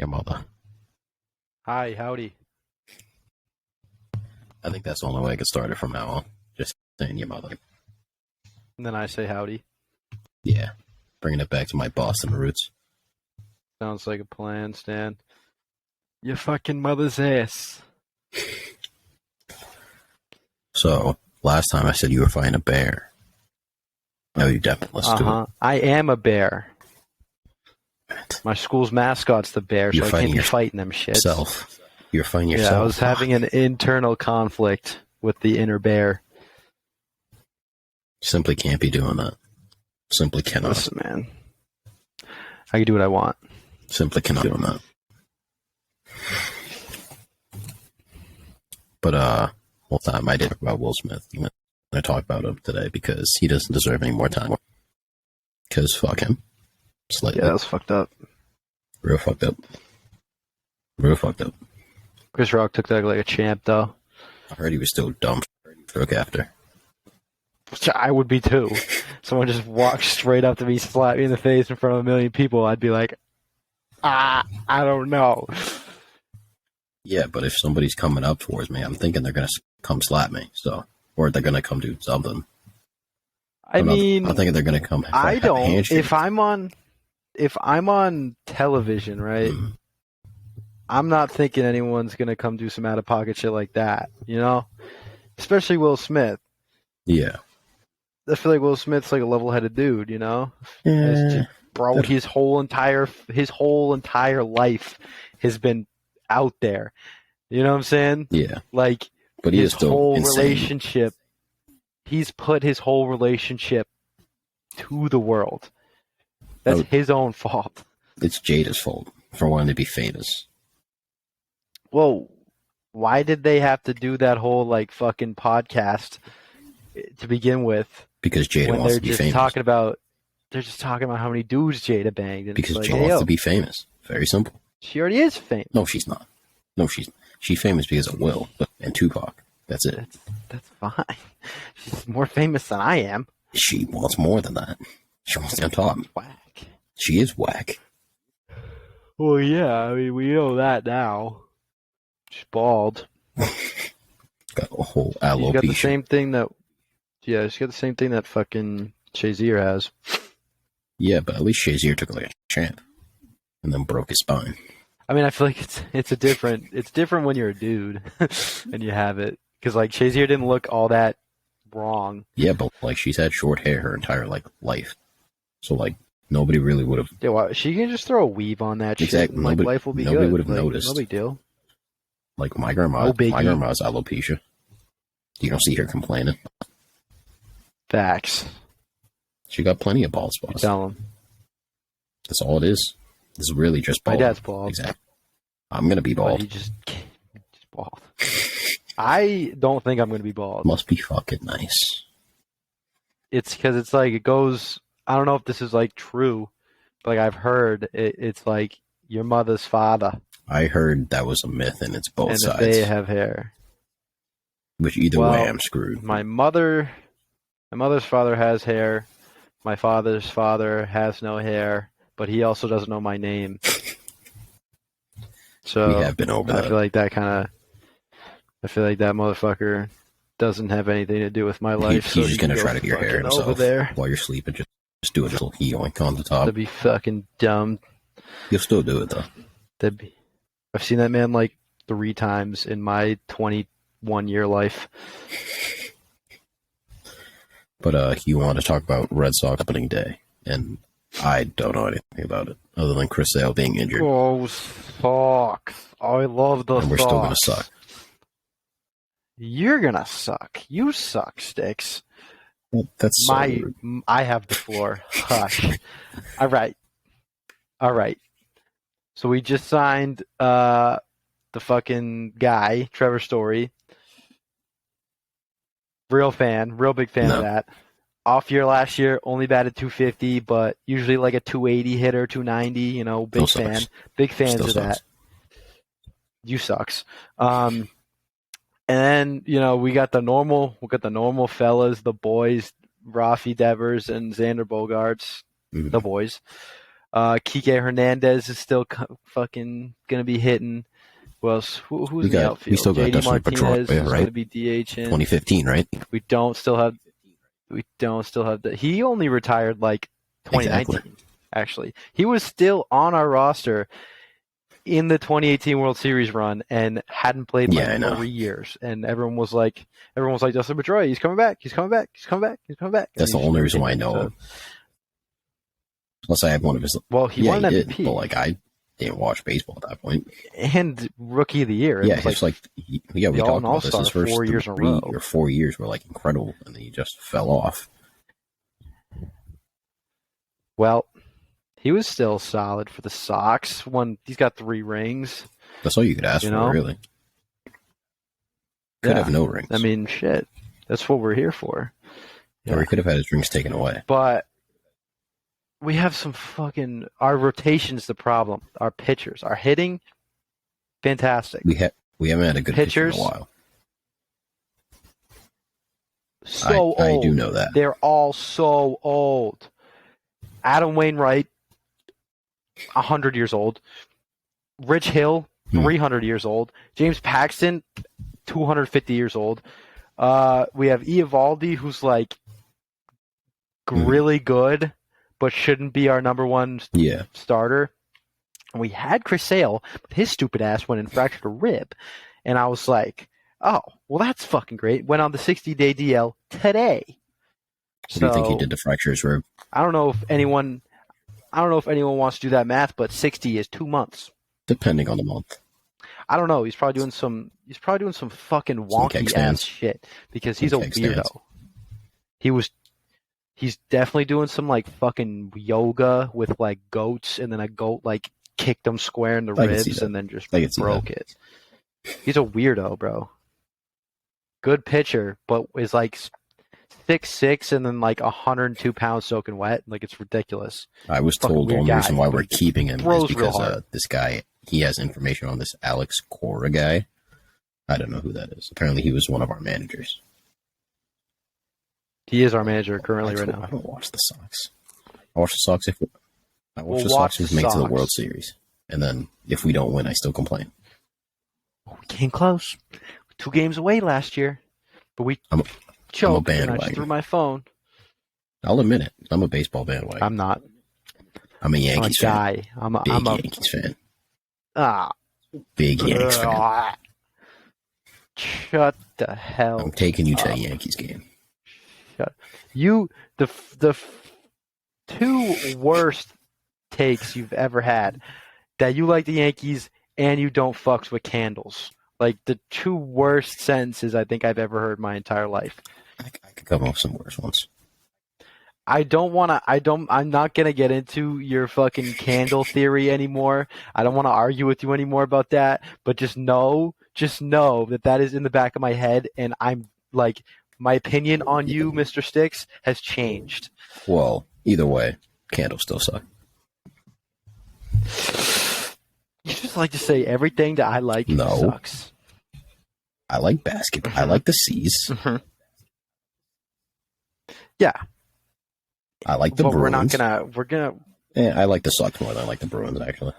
Your mother. Hi, howdy. I think that's the only way I can start it from now on. Just saying your mother. And then I say howdy. Yeah. Bringing it back to my Boston roots. Sounds like a plan, Stan. Your fucking mother's ass. So, last time I said you were fighting a bear. No, you definitely listened to it. I am a bear. My school's mascot's the bear, You're so I fighting can't be fighting them shits. yourself. You're fighting yourself. Yeah, I was having an internal conflict with the inner bear. Simply can't be doing that. Simply cannot. Listen, man. I can do what I want. Simply cannot do that. But, whole time I did talk about Will Smith. I'm going to talk about him today because he doesn't deserve any more time. Because fuck him. Slightly. Yeah, that was fucked up. Real fucked up. Real fucked up. Chris Rock took that like a champ, though. I heard he was still dumb. Broke after. I would be too. Someone just walked straight up to me, slapped me in the face in front of a million people. I'd be like, I don't know. Yeah, but if somebody's coming up towards me, I'm thinking they're going to come slap me. So, or they're going to come do something. I mean, I'm thinking they're going to come. I don't. If I'm on television, right? Mm-hmm. I'm not thinking anyone's going to come do some out of pocket shit like that, you know? Especially Will Smith. Yeah. I feel like Will Smith's like a level-headed dude, you know? Yeah. Bro, his whole entire life has been out there. You know what I'm saying? Yeah. Like, but he his is still whole insane. relationship, he's put his whole relationship to the world. That's his own fault. It's Jada's fault for wanting to be famous. Well, why did they have to do that whole like fucking podcast to begin with? Because Jada wants to be famous. They're just talking about how many dudes Jada banged. And because like, Jada wants to be famous. Very simple. She already is famous. No, she's not. No, she's famous because of Will and Tupac. That's it. That's fine. She's more famous than I am. She wants more than that. She wants to be on top. Whack. She is whack. Well, yeah. I mean, we know that now. She's bald. Got a whole alopecia. She's got the same thing that. Yeah, she's got the same thing that fucking Shazier has. Yeah, but at least Shazier took like a champ, and then broke his spine. I mean, I feel like it's different when you're a dude and you have it, because like Shazier didn't look all that wrong. Yeah, but like she's had short hair her entire life, so like nobody really would have. Yeah, well, she can just throw a weave on that exactly. shit. And, like, life will be nobody good. would have like, noticed. No big deal. Like my grandma's alopecia. You don't see her complaining. Facts. She got plenty of bald spots. Tell him. That's all it is. It's really just bald. My dad's bald. Exactly. I'm gonna be bald. But he just bald. I don't think I'm gonna be bald. Must be fucking nice. It's because it's like it goes. I don't know if this is like true, but like I've heard it's like your mother's father. I heard that was a myth, and it's both and sides. They have hair. Which either way, I'm screwed. My mother's father has hair. My father's father has no hair, but he also doesn't know my name. So we have been over that. I feel like that motherfucker doesn't have anything to do with my life. He's just gonna try to get your hair himself over there while you're sleeping. Just do a little yoink on the top. That'd be fucking dumb. You'll still do it though. I've seen that man like 3 times in my 21-year life. But you want to talk about Red Sox opening day, and I don't know anything about it other than Chris Sale being injured. Oh, Sox! I love the Sox. And we're still gonna suck. You're gonna suck. You suck, Sticks. Well, that's so rude. I have the floor. Hush. All right. So we just signed the fucking guy, Trevor Story. Real big fan of that. Off year last year, only batted .250, but usually like a .280 hitter, .290. You know, big fan. Big fans of that. You sucks. And then we got the normal fellas, the boys, Rafi Devers and Xander Bogaerts, the boys. Kike Hernandez is still fucking gonna be hitting. Who else? Who's in the outfield? We still got JD Dustin Martinez Pedroia, is right? gonna be DHing. 2015, right? We don't still have that. He only retired like 2019. Exactly. Actually, he was still on our roster in the 2018 World Series run and hadn't played like 3 years. And everyone was like, Dustin Pedroia, he's coming back. That's the only reason why I know him. Unless I have one of his. Well, he won an MVP. Did, but like I didn't watch baseball at that point. And Rookie of the Year. Yeah, it's we talked about this. His first 4 years in a row. 3 or 4 years were like incredible, and then he just fell off. Well, he was still solid for the Sox. He's got 3 rings. That's all you could ask for, really. Could have no rings. I mean, shit. That's what we're here for. Yeah. Or he could have had his rings taken away. But we have some fucking... Our rotation's the problem. Our pitchers. Our hitting, fantastic. We haven't had a good pitcher in a while. So old. I do know that. They're all so old. Adam Wainwright, 100 years old. Rich Hill, 300 years old. James Paxton, 250 years old. We have Eovaldi, who's like really good, but shouldn't be our number one starter. And we had Chris Sale, but his stupid ass went and fractured a rib. And I was like, oh, well, that's fucking great. Went on the 60-day DL today. So, do you think he did the fracture his rib? I don't know if anyone wants to do that math, but 60 is 2 months. Depending on the month. I don't know. He's probably doing some fucking wonky ass shit because he's a weirdo. He's definitely doing some like fucking yoga with like goats, and then a goat like kicked him square in the ribs and then just broke it. He's a weirdo, bro. Good pitcher, but is like 6'6" and then like 102 pounds soaking wet. Like, it's ridiculous. I was told the only reason why we're keeping him is because this guy, he has information on this Alex Cora guy. I don't know who that is. Apparently he was one of our managers. He is our manager currently right now. I don't watch the Sox. I watch the Sox if we make it to the World Series. And then if we don't win, I still complain. We came close. 2 games away last year. But we choked, and I just threw my phone. I'll admit it. I'm a baseball bandwagon. I'm not. I'm a Yankees fan. I'm a Yankees fan. Big Yankees fan. Shut the hell I'm taking you to a Yankees game. The 2 worst takes you've ever had, that you like the Yankees and you don't fucks with candles. Like, the 2 worst sentences I think I've ever heard in my entire life. I could come up with some worse ones. I'm not going to get into your fucking candle theory anymore. I don't want to argue with you anymore about that, but just know that is in the back of my head, and I'm like, my opinion on you, Mr. Sticks, has changed. Well, either way, candles still suck. You just like to say everything that I like sucks. I like basketball. I like the C's. Yeah. I like the Bruins. We're gonna. Yeah, I like the Sox more than I like the Bruins, actually.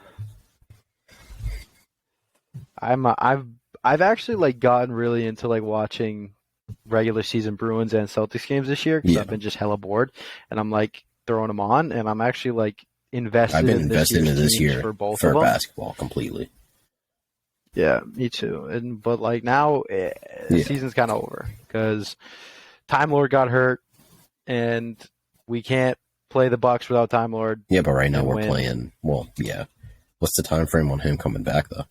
I've actually like gotten really into like watching regular season Bruins and Celtics games this year because I've been just hella bored, and I'm like throwing them on, and I'm actually like invested. I've been invested in this year for both of them. Basketball completely. Yeah, me too. But like now, the season's kind of over because Time Lord got hurt, and we can't play the Bucks without Time Lord. Yeah, but right now we're playing. Well, yeah. What's the time frame on him coming back though?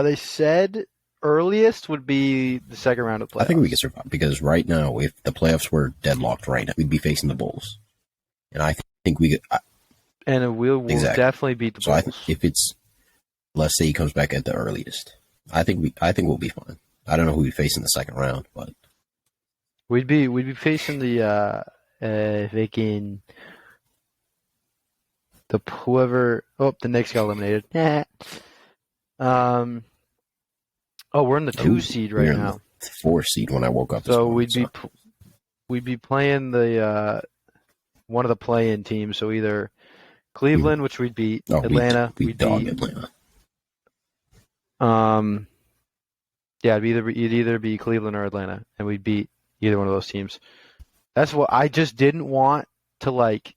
They said earliest would be the second round of playoffs. I think we can survive because right now, if the playoffs were deadlocked right now, we'd be facing the Bulls, and I think we could. And we'll definitely beat the Bulls. So I think if it's, let's say he comes back at the earliest, I think we'll be fine. I don't know who we face in the second round, but we'd be facing the whoever. Oh, the Knicks got eliminated. We're in the 2 seed right now. 4 seed when I woke up. So we'd be playing the one of the play-in teams. So either Cleveland, which we'd beat, Atlanta, we'd dog Atlanta. Yeah, it'd either be Cleveland or Atlanta, and we'd beat either one of those teams. That's what I just didn't want to like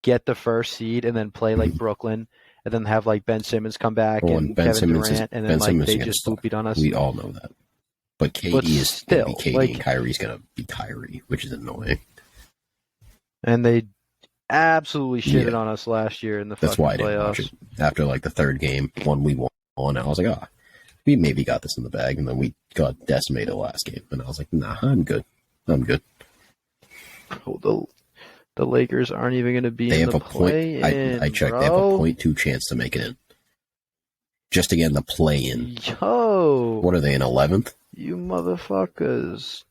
get the first seed and then play like Brooklyn, and then have like Ben Simmons come back and Kevin Durant, and then like they just boot on us. We all know that. But KD is still gonna be KD, and Kyrie's gonna be Kyrie, which is annoying. And they absolutely shitted on us last year in the fucking playoffs. That's why I didn't watch it. After like the third game, when we won, I was like, we maybe got this in the bag, and then we got decimated last game, and I was like, nah, I'm good. Oh, the Lakers aren't even going to be in the play-in. I checked. Bro. They have a 0.2 chance to make it in. Just to get in the play-in. Yo. What are they, in 11th? You motherfuckers.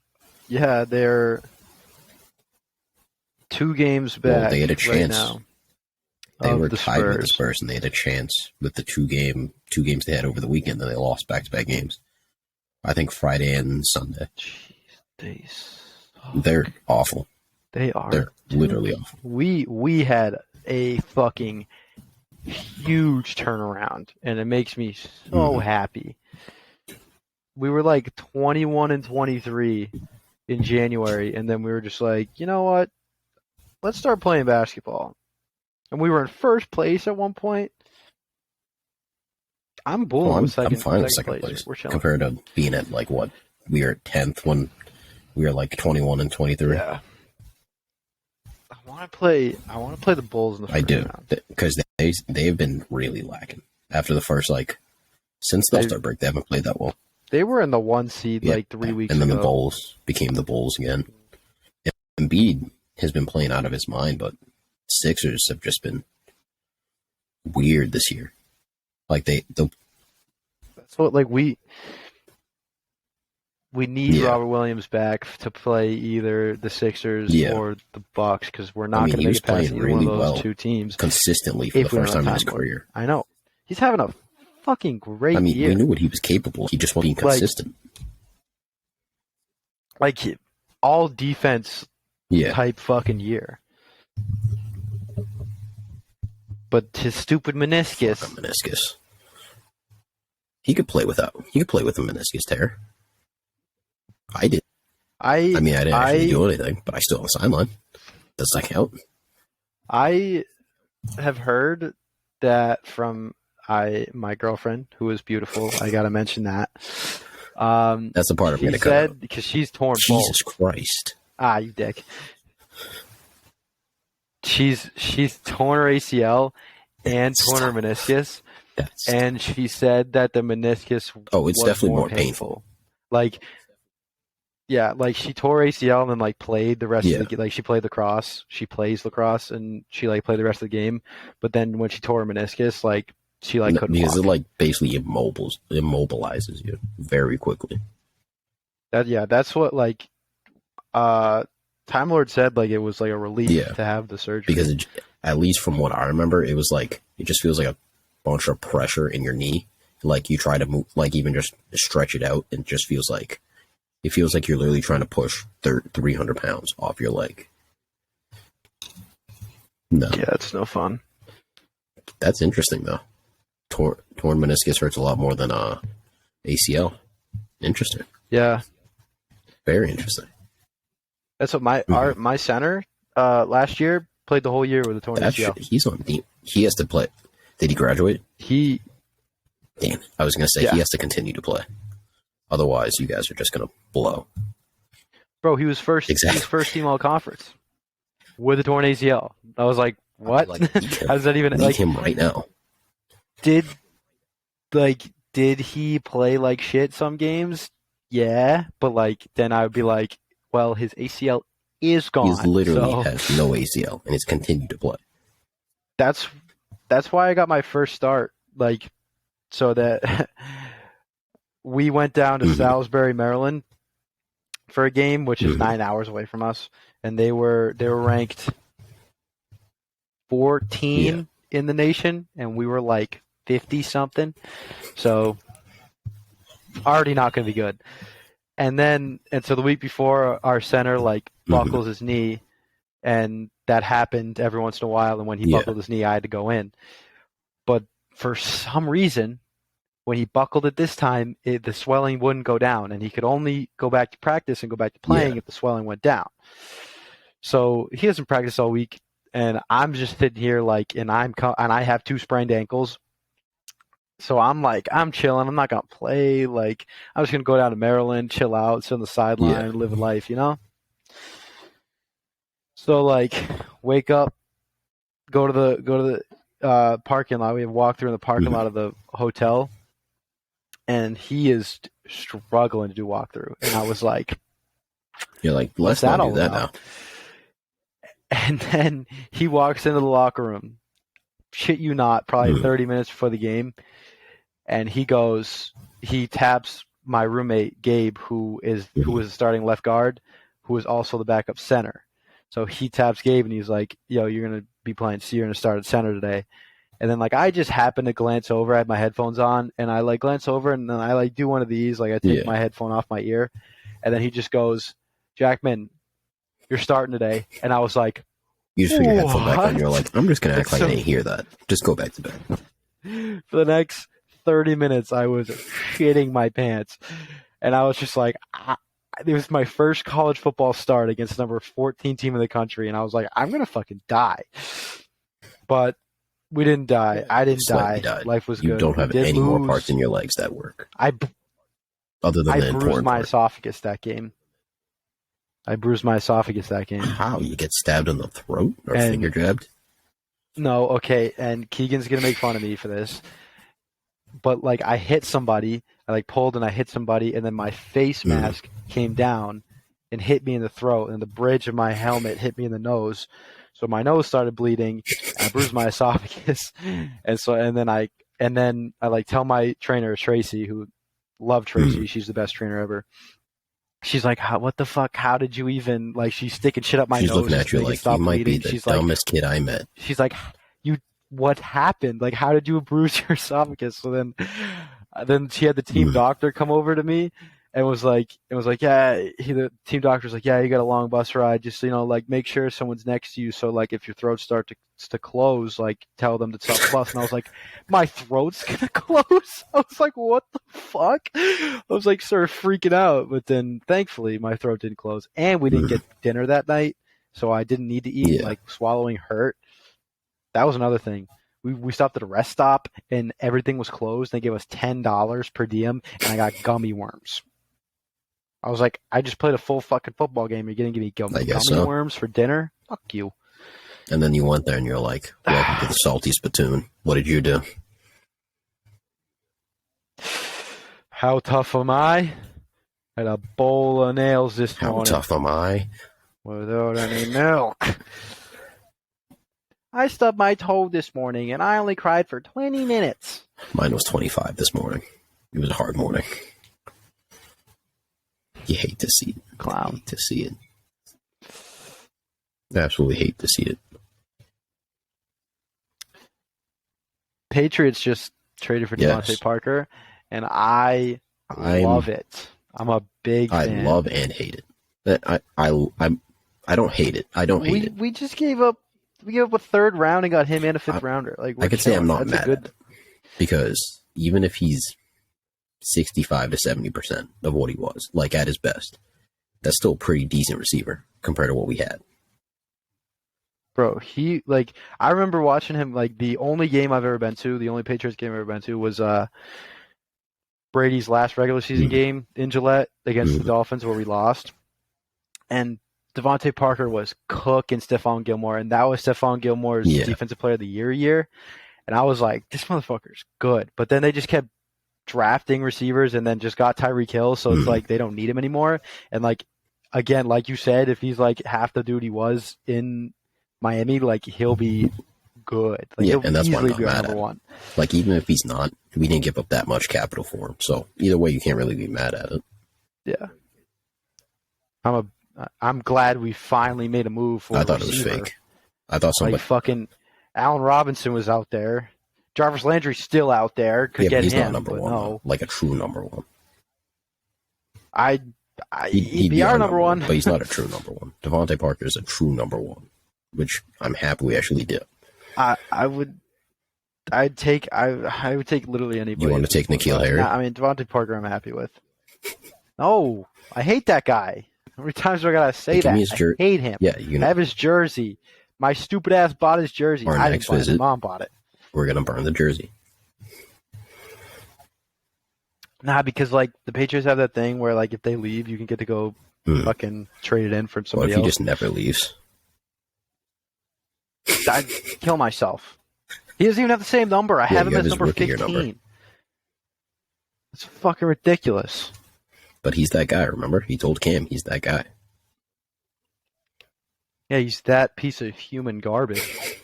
Yeah, they're 2 games back. Well, they had a chance. Right now they were tied with the Spurs, and they had a chance with the two games they had over the weekend, and they lost back-to-back games. I think Friday and Sunday. Jeez, they're awful. They are. They're literally awful. We had a fucking huge turnaround, and it makes me so happy. We were like 21-23 in January, and then we were just like, you know what? Let's start playing basketball. And we were in first place at one point. I'm bullying I'm fine with second place. We're chilling. Compared to being at like what? We were at 10th when we were like 21-23. Yeah. I want to play the Bulls in the first round. Because they've been really lacking. After the first, since the All-Star break, they haven't played that well. They were in the 1 seed 3 weeks ago. And then the Bulls became the Bulls again. And Embiid has been playing out of his mind, but Sixers have just been weird this year. That's what we need Robert Williams back to play either the Sixers or the Bucks, because we're not going to make it past either one of those two teams consistently for the first time in his career. I know. He's having a fucking great year. We knew what he was capable. He just wasn't being consistent. All defense type fucking year. But his stupid meniscus. He could play with a meniscus tear. I did. I didn't actually do anything, but I still on the sideline. Does that count? I have heard that from my girlfriend, who is beautiful. I gotta mention that. That's the part I'm gonna cut out. Because she's torn. Jesus Christ! You dick. She's torn her ACL and torn her meniscus, and she said that the meniscus. It's definitely more painful. She tore ACL and then played the rest of the she played lacrosse. She plays lacrosse and she played the rest of the game. But then when she tore her meniscus, she couldn't because walk. It basically immobilizes you very quickly. That's what Time Lord said it was a relief to have the surgery. Because at least from what I remember, it was it just feels like a bunch of pressure in your knee. You try to move, even just stretch it out, and it just feels like you're literally trying to push 300 pounds off your leg. No. Yeah, it's no fun. That's interesting though. Torn meniscus hurts a lot more than ACL. Interesting. Yeah. Very interesting. That's what my center last year played the whole year with a torn ACL. He's on. He has to play. Did he graduate? Damn. I was gonna say he has to continue to play. Otherwise, you guys are just gonna blow. Bro, he was first. Exactly. He was first team all conference with a torn ACL. I was like, what? How does that even him right now? Did he play shit some games? Yeah, but then I would be like, well, his ACL is gone. He literally has no ACL, and he's continued to play. That's why I got my first start. So that we went down to Salisbury, Maryland, for a game, which is 9 hours away from us, and they were ranked 14 in the nation, and we were 50 something. So already not going to be good. And so the week before, our center buckles his knee, and that happened every once in a while. And when he buckled his knee, I had to go in. But for some reason, when he buckled it this time, the swelling wouldn't go down, and he could only go back to practice and go back to playing if the swelling went down. So he hasn't practiced all week, and I'm just sitting here like, and I have 2 sprained ankles. So I'm like, I'm chilling. I'm not gonna play. Like, I'm just gonna go down to Maryland, chill out, sit on the sideline, live a life, you know. So like, wake up, go to the parking lot. We have walk through in the parking lot of the hotel, and he is struggling to do walkthrough. And I was like, "You're like, let's not do that now." And then he walks into the locker room, shit you not, probably 30 minutes before the game, and he taps my roommate Gabe, who was the starting left guard, who is also the backup center. So he taps Gabe and he's like, "Yo, you're gonna be playing. So you're gonna start at center today." And then like I just happened to glance over. I had my headphones on, and I like glance over, and then I like do one of these, like I take my headphone off my ear, and then he just goes, "Jackman, you're starting today." And I was like, you just put your headphone back on. You're like, I'm just gonna act like I didn't hear that. Just go back to bed. For the next 30 minutes, I was shitting my pants, and I was just like, it was my first college football start against the number 14 team in the country, and I was like, I'm gonna fucking die. But we didn't die. I didn't die. Died. Life was you good. You don't have any more parts in your legs that work. Other than I bruised my esophagus that game. How? You get stabbed in the throat or finger jabbed? No, okay. And Keegan's going to make fun of me for this. But, like, I hit somebody. I, like, pulled and I hit somebody. And then my face mask came down and hit me in the throat. And the bridge of my helmet hit me in the nose. So my nose started bleeding. I bruised my esophagus. And then I like tell my trainer, Tracy, who loved Tracy. She's the best trainer ever. She's like, what the fuck? How did you even, like, she's sticking shit up my nose. She's looking at you like, you might be the dumbest kid I met. She's like, what happened? Like, how did you bruise your esophagus? So then she had the team doctor come over to me and was like, the team doctor's like, yeah, you got a long bus ride. Just, like, make sure someone's next to you. So, like, if your throat starts to close, like, tell them to stop the bus. And I was like, my throat's gonna close? I was like, what the fuck? I was like, sort of freaking out. But then, thankfully, my throat didn't close. And we didn't get dinner that night, so I didn't need to eat. Yeah. Like, swallowing hurt. That was another thing. We stopped at a rest stop, and everything was closed. They gave us $10 per diem, and I got gummy worms. I was like, I just played a full fucking football game. You're going to give me gummy worms for dinner? Fuck you. And then you went there and you're like, welcome to the salty spittoon. What did you do? How tough am I? Had a bowl of nails this morning. How tough am I? Without any milk. I stubbed my toe this morning and I only cried for 20 minutes. Mine was 25 this morning. It was a hard morning. You hate to see it. Clown. You hate to see it. Absolutely hate to see it. Patriots just traded for Devontae Parker, and I love it. I'm a big fan. I love and hate it. I don't hate it. I don't hate it. We just gave up. We gave up a third round and got him and a fifth rounder. Like, I could say I'm not mad at it, because even if he's 65 to 70% of what he was, like, at his best, that's still a pretty decent receiver compared to what we had. Bro, I remember watching him, like, the only game I've ever been to, the only Patriots game I've ever been to was Brady's last regular season game in Gillette against the Dolphins, where we lost. And Devontae Parker was cooking Stephon Gilmore, and that was Stephon Gilmore's Defensive Player of the Year. And I was like, this motherfucker's good. But then they just kept drafting receivers and then just got Tyreek Hill, so it's like they don't need him anymore. And, like, again, like you said, if he's like half the dude he was in Miami, like, he'll be good. Like, he'll and that's why I'm not be mad number at one. Like, even if he's not, we didn't give up that much capital for him. So either way, you can't really be mad at it. Yeah. I'm glad we finally made a move for I thought it was fake. I thought somebody... Like, fucking Allen Robinson was out there. Jarvis Landry's still out there. Could get he's him, not number one. No. Like a true number one. He'd be our number one. But he's not a true number one. Devontae Parker is a true number one. which I'm happy we actually did. I would take literally anybody. You want to take N'Keal Harry? I mean, Devontae Parker I'm happy with. No, I hate that guy. How many times do I gotta say that? I hate him. Yeah, I have his jersey. My stupid ass bought his jersey. Our next visit, Mom bought it. We're gonna burn the jersey. Nah, because like the Patriots have that thing where like if they leave, you can get to go fucking trade it in for somebody else. What if he just never leaves? I'd kill myself. He doesn't even have the same number. I have him as number 15. Number. It's fucking ridiculous. But he's that guy, remember? He told Cam he's that guy. Yeah, he's that piece of human garbage.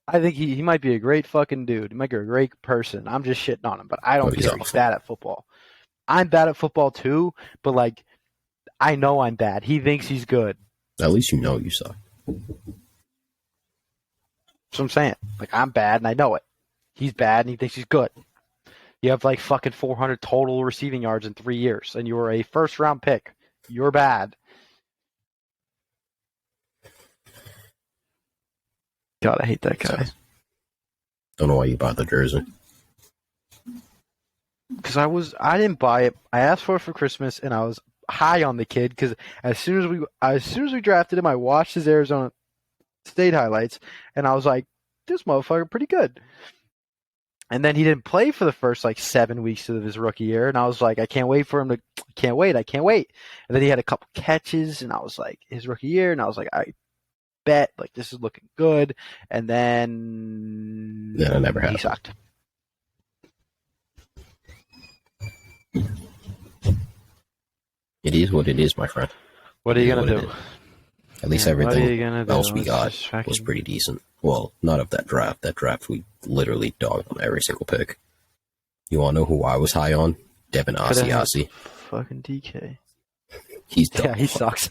I think he might be a great fucking dude. He might be a great person. I'm just shitting on him, but I don't care. He's bad at football. I'm bad at football too, but like, I know I'm bad. He thinks he's good. At least you know you suck. That's what I'm saying. Like, I'm bad and I know it. He's bad and he thinks he's good. You have like fucking 400 total receiving yards in 3 years, and you were a first round pick. You're bad. God, I hate that guy. Don't know why you bought the jersey. Because I didn't buy it. I asked for it for Christmas, and I was high on the kid. Because as soon as we drafted him, I watched his Arizona State highlights, and I was like, this motherfucker pretty good. And then he didn't play for the first like 7 weeks of his rookie year, and I was like, I can't wait. I can't wait. And then he had a couple catches, and I was like, his rookie year, and I was like, I bet like this is looking good. And then it never happened. He sucked. It is what it is, my friend. What are you gonna do? At least everything else we got was pretty decent. Well, not of that draft. That draft we literally dogged on every single pick. You want to know who I was high on? Devin Asiasi. Fucking DK. He's dumb. Yeah, he sucks.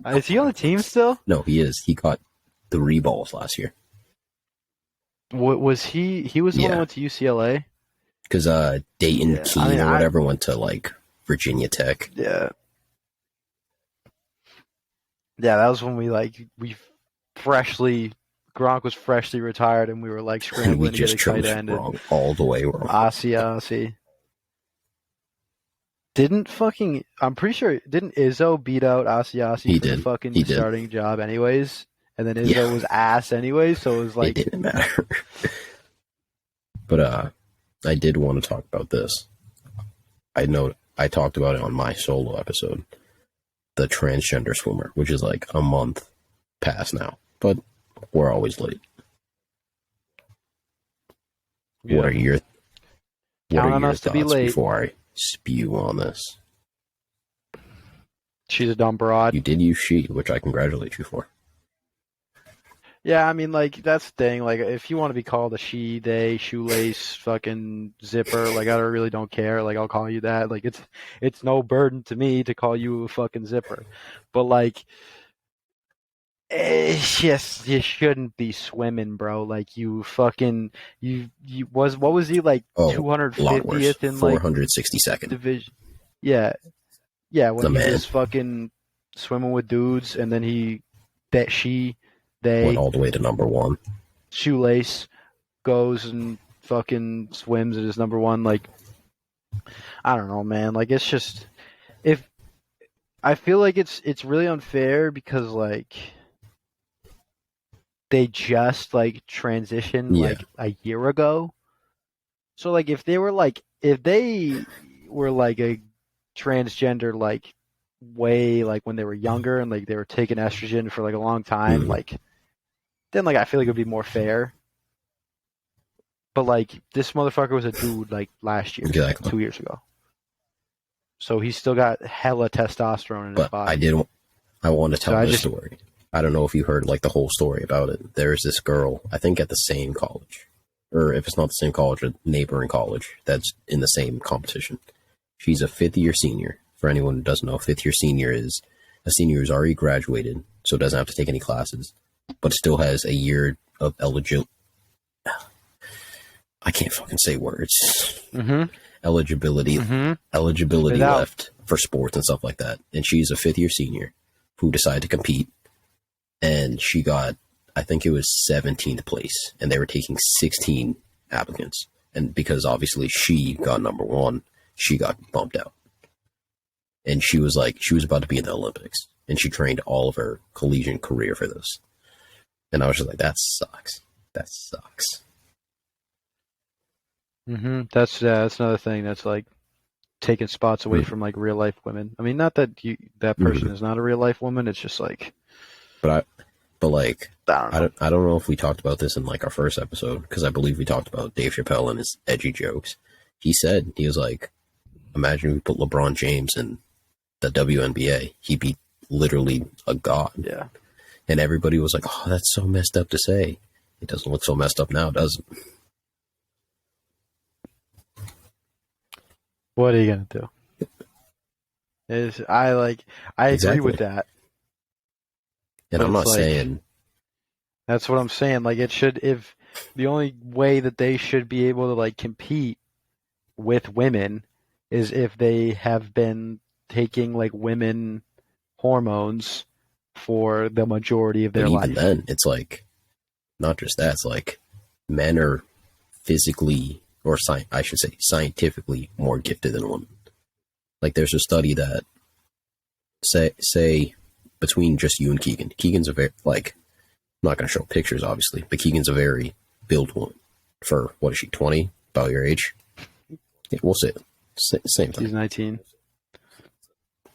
Is he on the team still? No, he is. He got 3 balls last year. What was he? He was the one who went to UCLA. Because Dayton Keene or whatever went to like Virginia Tech. Yeah. Yeah, that was when Gronk was freshly retired, and we were like scrambling to get a tight end. Wrong, all the way wrong. Asiasi. I'm pretty sure, didn't Izzo beat out Asiasi for the fucking starting job anyways? And then Izzo was ass anyways, so it was like... It didn't matter. But I did want to talk about this. I know I talked about it on my solo episode. The transgender swimmer, which is like a month past now. But we're always late. Yeah. What are your thoughts before I spew on this? She's a dumb broad. You did use she, which I congratulate you for. Yeah, I mean, like, that's the thing. Like, if you want to be called a she, they, shoelace, fucking zipper, like, I really don't care. Like, I'll call you that. Like, it's no burden to me to call you a fucking zipper. But, like, it's just, you shouldn't be swimming, bro. Like, you fucking, what was he, like, 250th in, like, 462nd division? Yeah. Yeah, when he was fucking swimming with dudes, and then they went all the way to number 1. Shoelace goes and fucking swims at his number 1. Like, I don't know, man. Like, it's just, I feel like it's really unfair because like they just like transitioned like a year ago. So like if they were like a transgender like way like when they were younger and like they were taking estrogen for like a long time, like then like I feel like it would be more fair. But like this motherfucker was a dude like last year, 2 years ago. So he's still got hella testosterone in his body. I want to tell this story. I don't know if you heard like the whole story about it. There's this girl, I think at the same college, or if it's not the same college, a neighboring college that's in the same competition. She's a 5th-year senior. For anyone who doesn't know, 5th-year senior is a senior who's already graduated, so doesn't have to take any classes, but still has a year of eligibility. I can't fucking say words. Eligibility left for sports and stuff like that. And she's a 5th-year senior who decided to compete. and she got, I think it was 17th place, and they were taking 16 applicants. And because obviously she got number one, she got bumped out. And she was about to be in the Olympics, and she trained all of her collegiate career for this. And I was just like, that sucks. That sucks. That's another thing that's like taking spots away from like real life women. I mean, not that that person is not a real life woman. It's just like, I don't know if we talked about this in like our first episode, because I believe we talked about Dave Chappelle and his edgy jokes. He was like, imagine we put LeBron James in the WNBA. He'd be literally a god. Yeah. And everybody was like, oh, that's so messed up to say. It doesn't look so messed up now, does it? What are you gonna do? I agree with that. And I'm not saying. That's what I'm saying. Like, it should, if the only way that they should be able to like compete with women is if they have been taking like women hormones for the majority of their life. Even then, it's like, not just that, it's like men are physically, or I should say scientifically, more gifted than women. Like, there's a study that say between just you and Keegan's a very, like, I'm not going to show pictures obviously, but Keegan's a very built woman for, what is she, 20, about your age? Yeah, we'll say same thing. She's 19.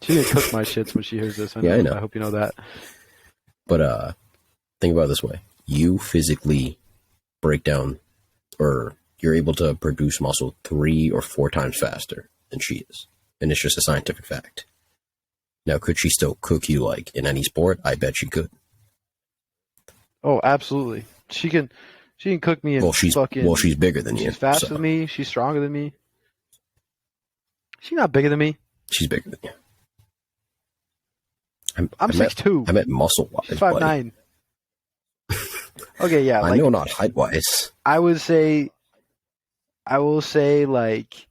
She didn't cook my shits when she hears this. I know. I hope you know that. But think about it this way: you physically break down, or you're able to produce muscle 3 or 4 times faster than she is, and it's just a scientific fact. Now, could she still cook you like in any sport? I bet she could. Oh, absolutely. She can cook me in she's bigger than you. She's faster than me. She's stronger than me. She's not bigger than me. She's bigger than you. I'm 6'2". I meant muscle wise. She's 5'9". Okay, yeah. I know, not height wise. I will say like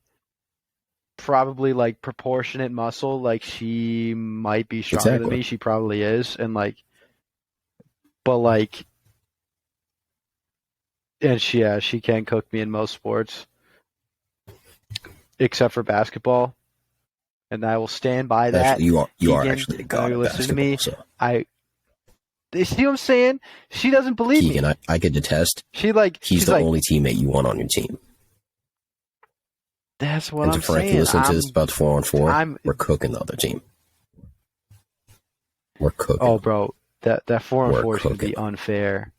probably like proportionate muscle. Like, she might be stronger than me. She probably is, and like, but like, and she can cook me in most sports, except for basketball. And I will stand by that. Actually, you are actually the god of basketball. To me. So. You see what I'm saying? She doesn't believe Keegan, me. I could detest. He's the only teammate you want on your team. That's what I'm saying. And for listening to this about 4-on-4, we're cooking the other team. We're cooking. Oh, bro, that 4-on-4 is going to be unfair.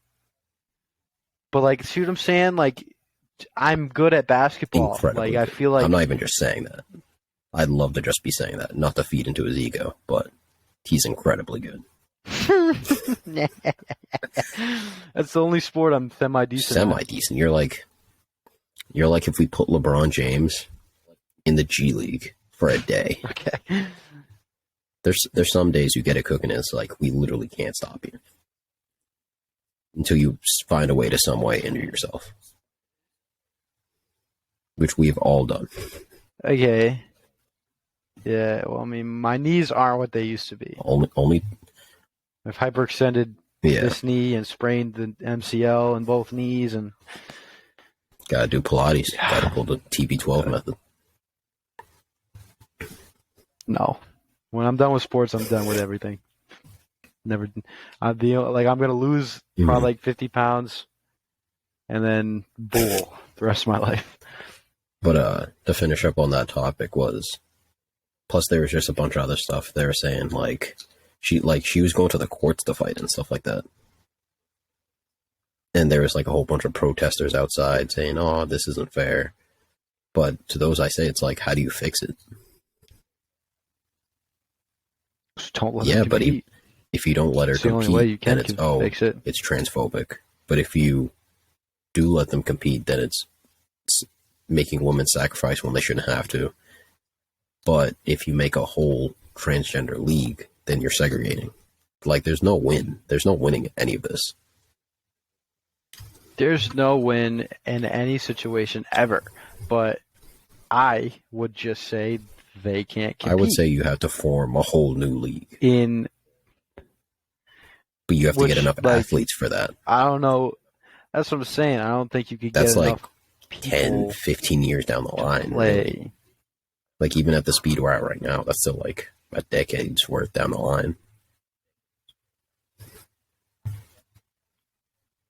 But like, see what I'm saying? Like, I'm good at basketball. Incredibly like, I feel like I'm not even just saying that. I'd love to just be saying that, not to feed into his ego, but he's incredibly good. That's the only sport I'm semi-decent at. Semi-decent. You're like if we put LeBron James in the G League for a day. Okay. There's some days you get it cooking, and it's like, we literally can't stop you until you find a way to some way injure yourself, which we've all done. Okay. Yeah, well, I mean, my knees aren't what they used to be. Only. I've hyperextended this knee and sprained the MCL in both knees, and gotta do Pilates. Gotta pull the TB12 method. No, when I'm done with sports, I'm done with everything. Never. I'm gonna lose probably like 50 pounds, and then bull the rest of my life. But to finish up on that topic was. Plus, there was just a bunch of other stuff. They were saying, she was going to the courts to fight and stuff like that. And there was, like, a whole bunch of protesters outside saying, oh, this isn't fair. But to those I say, it's like, how do you fix it? Just don't let her compete. But if you don't let her compete, the only way you can fix it. It's transphobic. But if you do let them compete, then it's making women sacrifice when they shouldn't have to. But if you make a whole transgender league, then you're segregating. Like, there's no win. There's no winning in any of this. There's no win in any situation ever. But I would just say they can't compete. I would say you have to form a whole new league. But you have to get enough athletes for that. I don't know. That's what I'm saying. I don't think you could That's get like enough 10, 15 years down the line. Play. Really. Like, even at the speed we're at right now, that's still like a decade's worth down the line.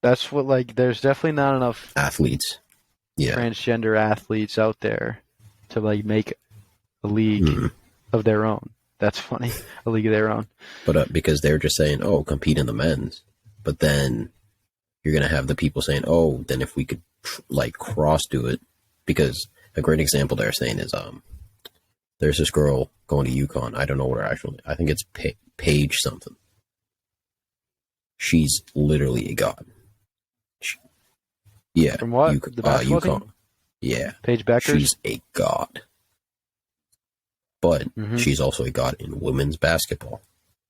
That's what, like, there's definitely not enough athletes, transgender athletes out there to, like, make a league of their own. That's funny. A league of their own. But because they're just saying, oh, compete in the men's. But then you're going to have the people saying, oh, then if we could, like, cross do it. Because a great example they're saying is, there's this girl going to UConn. I don't know what her actual, I think it's Paige something. She's literally a god. Yeah. From what? The basketball UConn. team? Yeah. Paige Beckers? She's a god. But she's also a god in women's basketball.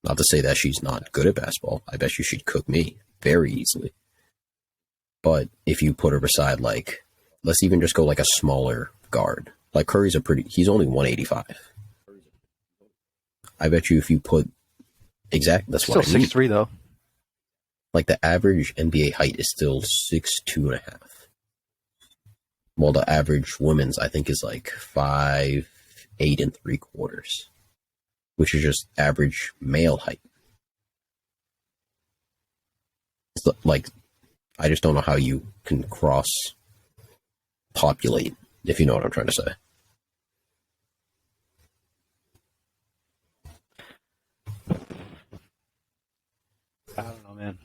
Not to say that she's not good at basketball. I bet you she'd cook me very easily. But if you put her beside, like, let's even just go like a smaller guard. Like Curry's he's only 185. I bet you if you put, that's still what I mean. 6'3" though. Like the average NBA height is still 6'2.5". Well, the average women's, I think, is like 5'8 3/4", which is just average male height. It's like, I just don't know how you can cross populate, if you know what I'm trying to say. I don't know, man.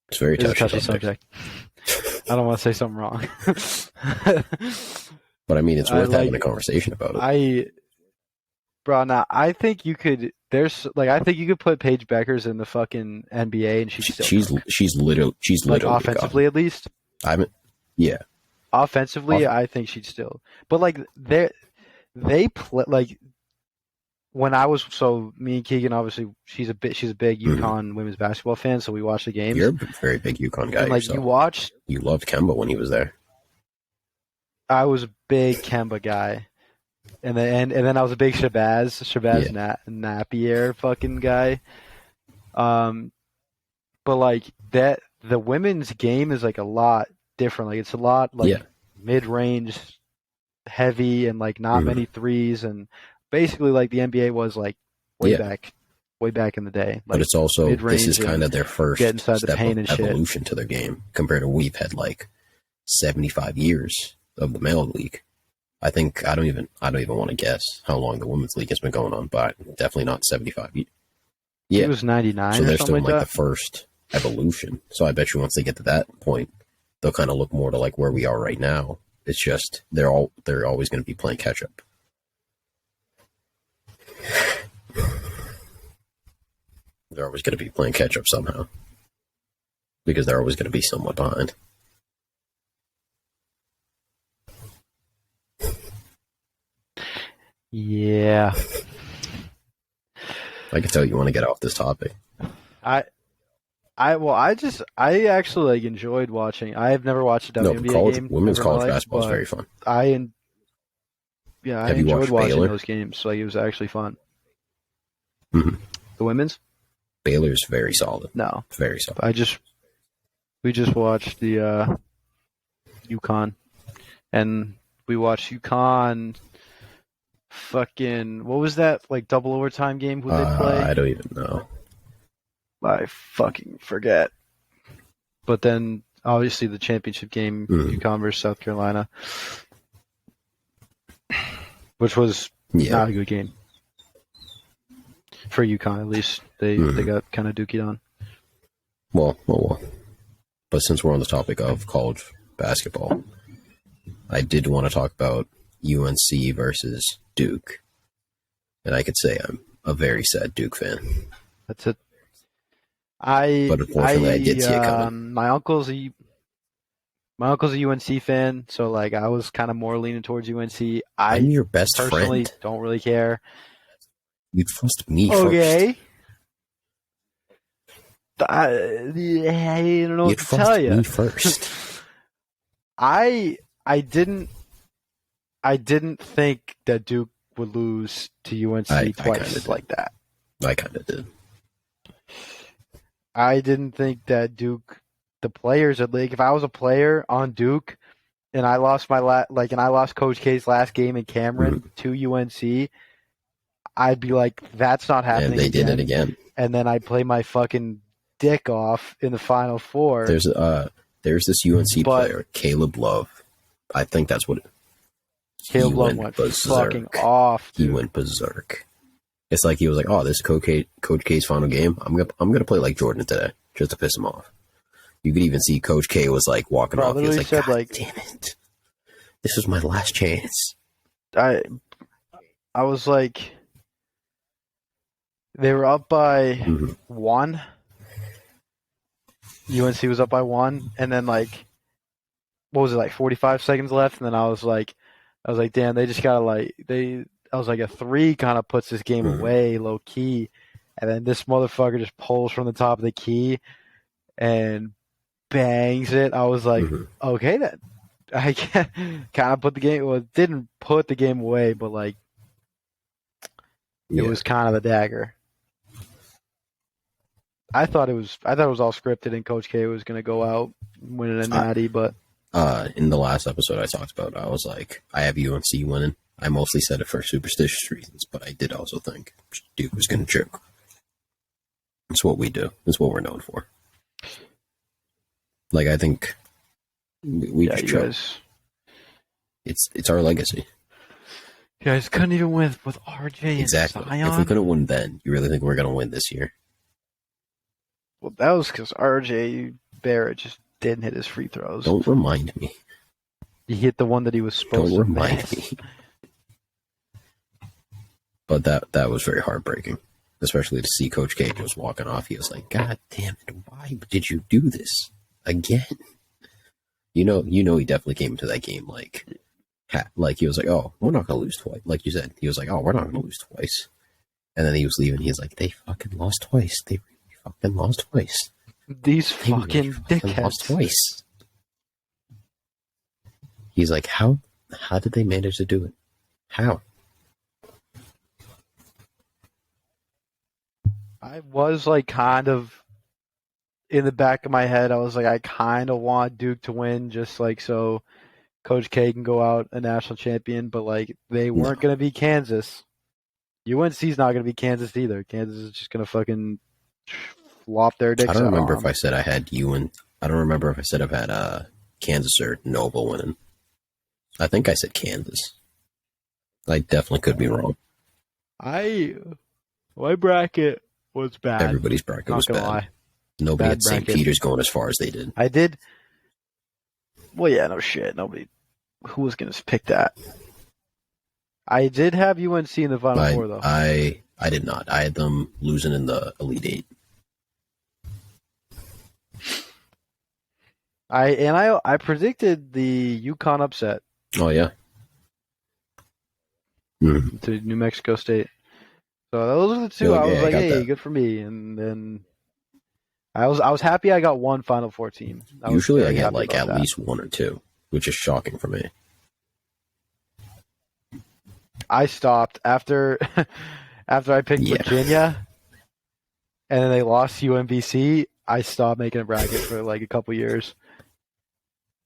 It's very touchy subject. I don't want to say something wrong. But I mean, it's worth having a conversation about it. I think you could. I think you could put Paige Beckers in the fucking NBA, and she's literally like offensively at least. Yeah. Offensively, I think she'd still. But like they play like. When I was me and Keegan, obviously she's a big UConn women's basketball fan, so we watched the games. You're a very big UConn guy. And like yourself. You loved Kemba when he was there. I was a big Kemba guy, and then I was a big Shabazz Napier fucking guy. But like that, the women's game is like a lot different. Like it's a lot like mid-range, heavy, and like not many threes and. Basically, like the NBA was like way back in the day. Like, but it's also this is kind of their first step of evolution to their game compared to we've had like 75 years of the male league. I think I don't even want to guess how long the women's league has been going on, but definitely not 75 years. Yeah, it was 99. So they're still like the first evolution. So I bet you once they get to that point, they'll kind of look more to like where we are right now. It's just they're always going to be playing catch up. They're always going to be playing catch up somehow because they're always going to be somewhat behind. Yeah. I can tell you want to get off this topic. I actually like enjoyed watching. I have never watched a WNBA game. Women's college basketball is very fun. I enjoyed watching those games. Like it was actually fun. Mm-hmm. The women's? Baylor's very solid. No. Very solid. We just watched the UConn. And we watched UConn fucking what was that? Like double overtime game? Who they play? I don't even know. I fucking forget. But then obviously the championship game, UConn versus South Carolina. Which was not a good game. For UConn, at least. They got kind of dookied on. Well. But since we're on the topic of college basketball, I did want to talk about UNC versus Duke. And I could say I'm a very sad Duke fan. That's it. But unfortunately, I did see it coming. My uncle's a UNC fan, so like I was kind of more leaning towards UNC. I'm your best personally friend. Don't really care. You trust me okay. First. I don't know what to tell you. Me first. I didn't think that Duke would lose to UNC twice like that. I kind of did. I didn't think that Duke, the players at like if I was a player on Duke and I lost and I lost Coach K's last game in Cameron to UNC, I'd be like, that's not happening And they again. did it again. And then I'd play my fucking dick off in the Final Four. There's this UNC player, Caleb Love. I think that's what. Caleb Love went fucking off. Dude. He went berserk. It's like he was like, "Oh, this is Coach K's final game. I'm gonna play like Jordan today, just to piss him off." You could even see Coach K was like walking off. He was like, said, "God damn it, this is my last chance." I was like, they were up by 1. UNC was up by 1, and then like, what was it, like 45 seconds left, and then I was like, damn, they just gotta I was like, a 3 kind of puts this game away low key, and then this motherfucker just pulls from the top of the key and bangs it. I was like, okay then, I kind of put the game. Well, it didn't put the game away, but like, it was kind of a dagger. I thought it was all scripted, and Coach K was going to go out winning a natty. But in the last episode I talked about, I was like, I have UNC winning. I mostly said it for superstitious reasons, but I did also think Duke was going to choke. It's what we do. It's what we're known for. Like, I think we just choke. It's our legacy. You guys couldn't even win with RJ exactly. and Zion. If we couldn't win then, you really think we're going to win this year? Well, that was because RJ Barrett just didn't hit his free throws. Don't remind me. He hit the one that he was supposed to. Don't remind me. But that was very heartbreaking, especially to see Coach K just walking off. He was like, "God damn it, why did you do this again?" You know, he definitely came into that game like he was like, "Oh, we're not gonna lose twice." Like you said, he was like, "Oh, we're not gonna lose twice." And then he was leaving. He's like, "They fucking lost twice. They really fucking lost twice. These fucking dickheads lost twice." He's like, "How did they manage to do it? How?" I was like kind of in the back of my head. I was like, I kind of want Duke to win, just like so Coach K can go out a national champion. But like, they weren't going to be Kansas. UNC's not going to be Kansas either. Kansas is just going to fucking flop their dicks. I don't remember if I said I had I don't remember if I said I've had Kansas or Nova winning. I think I said Kansas. I definitely could be wrong. My bracket was bad. Everybody's bracket was bad. Lie. Nobody had St. Peter's going as far as they did. I did. Well, yeah, no shit. Nobody. Who was going to pick that? I did have UNC in the Final Four, though. I did not. I had them losing in the Elite Eight. I predicted the UConn upset. Oh yeah. To New Mexico State. So those are the two. I was like, hey, good for me. And then I was happy I got one Final Four team. Usually I get like at least 1 or 2, which is shocking for me. I stopped after I picked Virginia, and then they lost to UMBC. I stopped making a bracket for like a couple years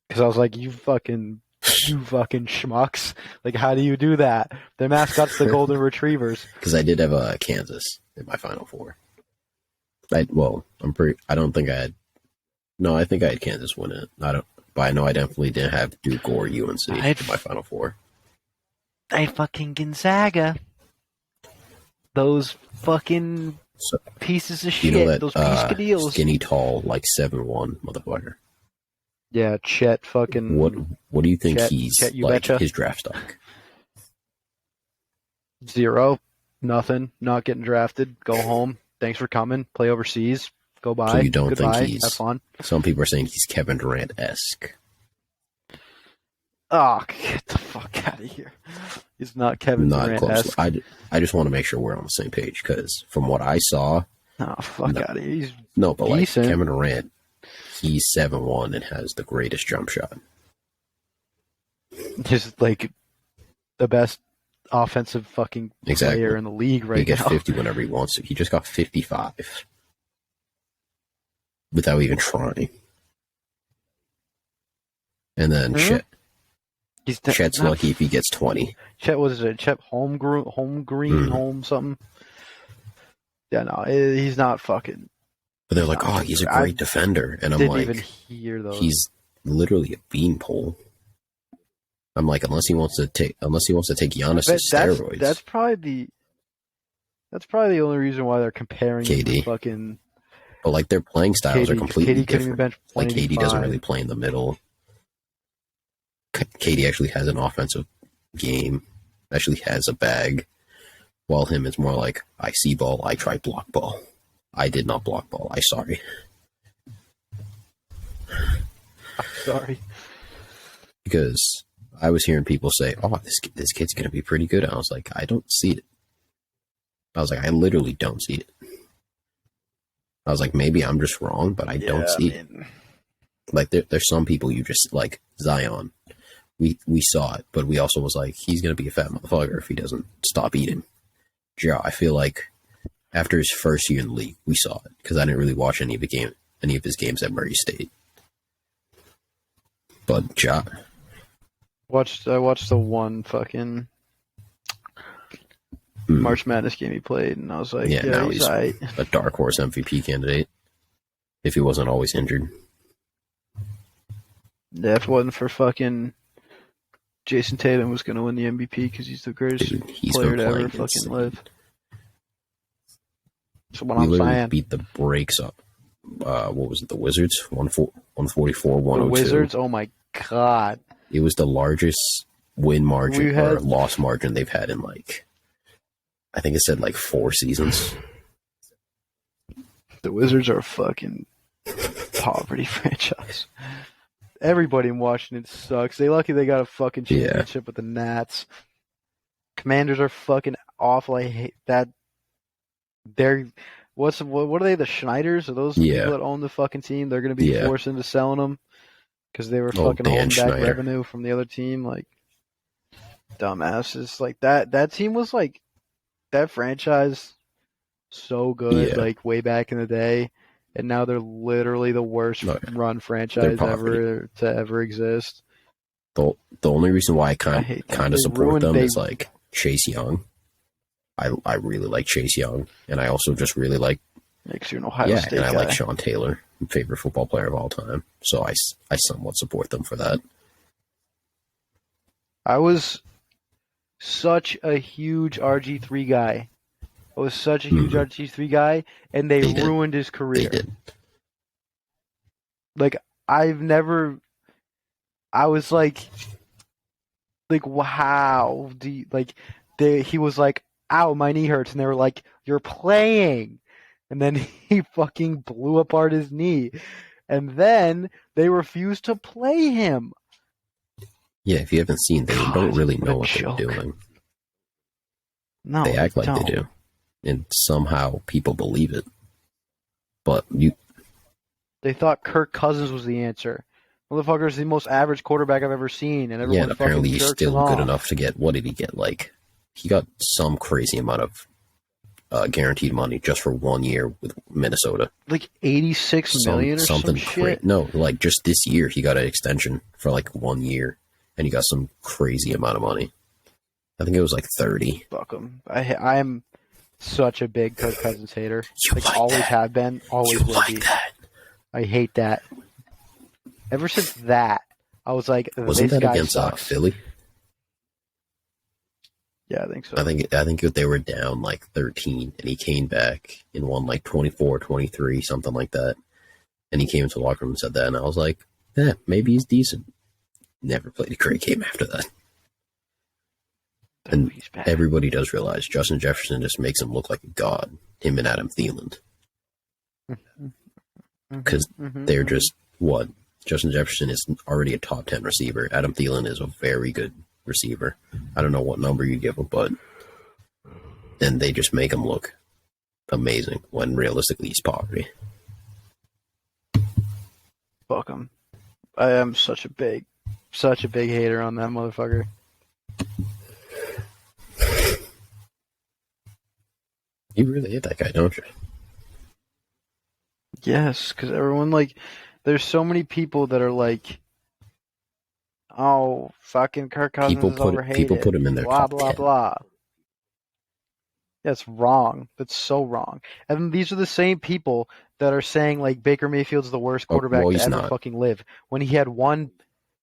because I was like, you fucking schmucks. Like, how do you do that? Their mascot's the Golden Retrievers. Because I did have Kansas in my Final Four. I think I had. No, I think I had Kansas win it. But I know I definitely didn't have Duke or UNC in my Final Four. I fucking Gonzaga. Those fucking pieces of shit. You know that, those piscadillos. Skinny, tall, like 7'1" motherfucker. Yeah, Chet fucking. What do you think he's like? His draft stock? 0. Nothing. Not getting drafted. Go home. Thanks for coming. Play overseas. Go bye. So you don't Goodbye. think he's? Have fun. Some people are saying he's Kevin Durant-esque. Oh, get the fuck out of here. He's not Kevin Durant-esque. I just want to make sure we're on the same page because from what I saw. Oh, fuck out of here. He's but decent. Like Kevin Durant, he's 7'1" and has the greatest jump shot. Just like the best offensive fucking player in the league right now. He gets 50 whenever he wants to. He just got 55. without even trying. And then Chet's lucky if he gets 20. Chet was it? Chet home something. Yeah, no, he's not fucking. But they're like, oh, he's a great defender, and I'm didn't like, even hear those. He's literally a beanpole. I'm like, unless he wants to take Giannis' steroids. That's probably the only reason why they're comparing KD. Fucking. But like their playing styles are completely KD different. Like KD doesn't really play in the middle. KD actually has an offensive game. Actually has a bag. While him is more like, I see ball, I try block ball. I did not block ball. I'm sorry. Because I was hearing people say, oh, this kid's going to be pretty good. And I was like, I don't see it. I was like, I literally don't see it. I was like, maybe I'm just wrong, but I don't see it. Like, there's some people you just, like, Zion. We saw it, but we also was like, he's going to be a fat motherfucker if he doesn't stop eating. Ja, I feel like after his first year in the league, we saw it, because I didn't really watch any of his games at Murray State. But Ja. I watched the one fucking March Madness game he played, and I was like, now he's a dark horse MVP candidate if he wasn't always injured. Yeah, if it wasn't for fucking Jason Tatum was going to win the MVP because he's the greatest player to ever fucking live. That's what I'm saying. Beat the brakes up. What was it? The Wizards? 144, 102. The Wizards? Oh my god. It was the largest win margin or loss margin they've had in I think it said 4 seasons. The Wizards are a fucking poverty franchise. Everybody in Washington sucks. They lucky they got a fucking championship with the Nats. Commanders are fucking awful. I hate that. What are they? The Schneiders? Are those the people that own the fucking team? They're going to be forced into selling them because they were fucking holding back revenue from the other team. Like dumbasses. Like that team was that franchise so good way back in the day. And now they're literally the worst run franchise ever to ever exist. The only reason why I kind of support them is Chase Young. I really like Chase Young, and I also just really like makes you an Ohio State guy. I like Sean Taylor, my favorite football player of all time. So I somewhat support them for that. I was such a huge RG3 guy. I was such a huge RG3 guy, and they ruined his career. They did. I was like, wow. He was like, ow, my knee hurts. And they were like, you're playing. And then he fucking blew apart his knee. And then they refused to play him. Yeah, if you haven't seen, they don't really know what they're doing. No, they act like they do. And somehow people believe it. But they thought Kirk Cousins was the answer. Motherfucker's the most average quarterback I've ever seen, and everyone and apparently he's still good enough to get. What did he get? He got some crazy amount of guaranteed money just for 1 year with Minnesota. $86 million or something shit. No, just this year he got an extension for 1 year, and he got some crazy amount of money. I think it was 30. Fuck him. I am such a big Kirk Cousins hater. Always have been, always will be. That. I hate that. Ever since that, I was like, wasn't this that guy against sucks. Philly? Yeah, I think so. I think they were down 13, and he came back and won 24, 23, something like that. And he came into the locker room and said that, and I was like, maybe he's decent. Never played a great game after that. And everybody does realize Justin Jefferson just makes him look like a god. Him and Adam Thielen. Because they're just, what? Justin Jefferson is already a top 10 receiver. Adam Thielen is a very good receiver. I don't know what number you give him, but then they just make him look amazing when realistically he's poverty. Fuck him. I am such a big hater on that motherfucker. You really hate that guy, don't you? Yes, because everyone there's so many people that are like, oh, fucking Kirk Cousins is People overhated. put him in their Blah top blah 10. blah. That's wrong. That's so wrong. And then these are the same people that are saying like Baker Mayfield's the worst Oh, well, quarterback to he's ever not. fucking live. When he had one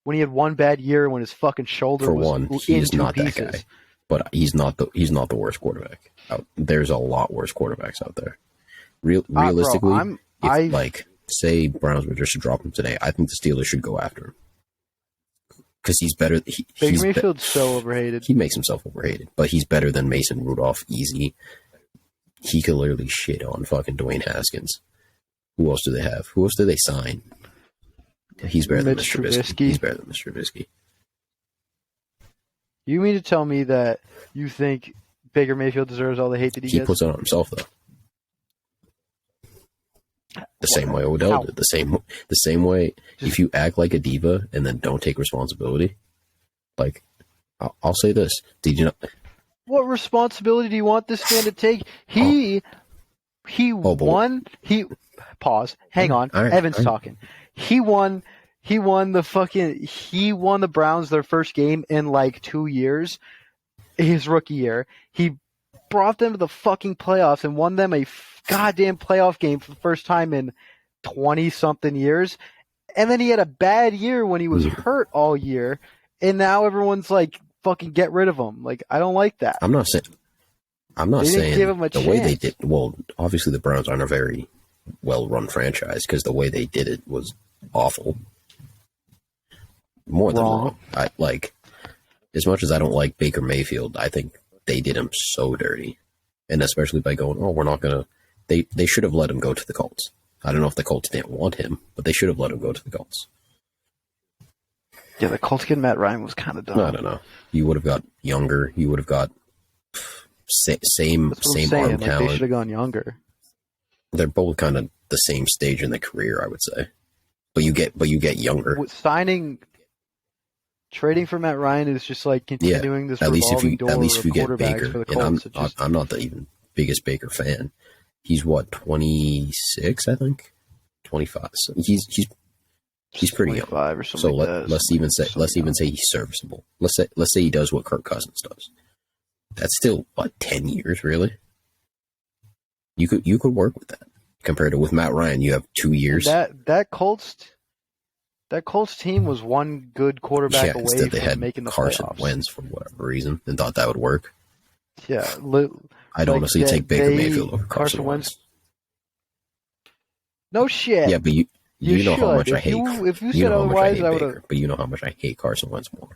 bad year when his fucking shoulder For was one, he in is two not that pieces. guy. But he's not the worst quarterback. There's a lot worse quarterbacks out there. Realistically, say Browns were just to drop him today, I think the Steelers should go after him because he's better. Baker Mayfield's so overhated. He makes himself overhated, but he's better than Mason Rudolph. Easy. He could literally shit on fucking Dwayne Haskins. Who else do they have? Who else do they sign? He's better than Mr. Trubisky. He's better than Mr. Trubisky. You mean to tell me that you think Baker Mayfield deserves all the hate that he gets? He puts it on himself, though. The same way Odell did. The same way. If you act like a diva and then don't take responsibility, like I'll say this: did you not? What responsibility do you want this man to take? He won. He pause. Hang on. Evan's talking. He won the Browns their first game in like 2 years. His rookie year. He brought them to the fucking playoffs and won them a goddamn playoff game for the first time in 20-something years. And then he had a bad year when he was hurt all year. And now everyone's like, fucking get rid of him. Like, I don't like that. I'm not saying give him a the way they did. Well, obviously the Browns aren't a very well-run franchise because the way they did it was awful. More than wrong. As much as I don't like Baker Mayfield, I think they did him so dirty. And especially by going, oh, we're not going to... They should have let him go to the Colts. I don't know if the Colts didn't want him, but they should have let him go to the Colts. Yeah, the Colts getting Matt Ryan was kind of dumb. No, I don't know. You would have got younger. You would have got same arm talent. They should have gone younger. They're both kind of the same stage in the career, I would say. But you get younger. Trading for Matt Ryan is just like continuing this revolving door. At least if you get Baker, for the Colts, and I'm not the even biggest Baker fan. He's 26, I think, 25. So he's pretty young. Or something. So let's even say he's serviceable. Let's say he does what Kirk Cousins does. That's still 10 years, really. You could work with that compared to with Matt Ryan. You have 2 years. That Colts team was one good quarterback away from making the Carson playoffs. Wentz for whatever reason and thought that would work. Yeah, I'd honestly take Baker Mayfield over Carson Wentz. No shit. Yeah, but you know how much I hate. If you said otherwise, I would have. But you know how much I hate Carson Wentz more.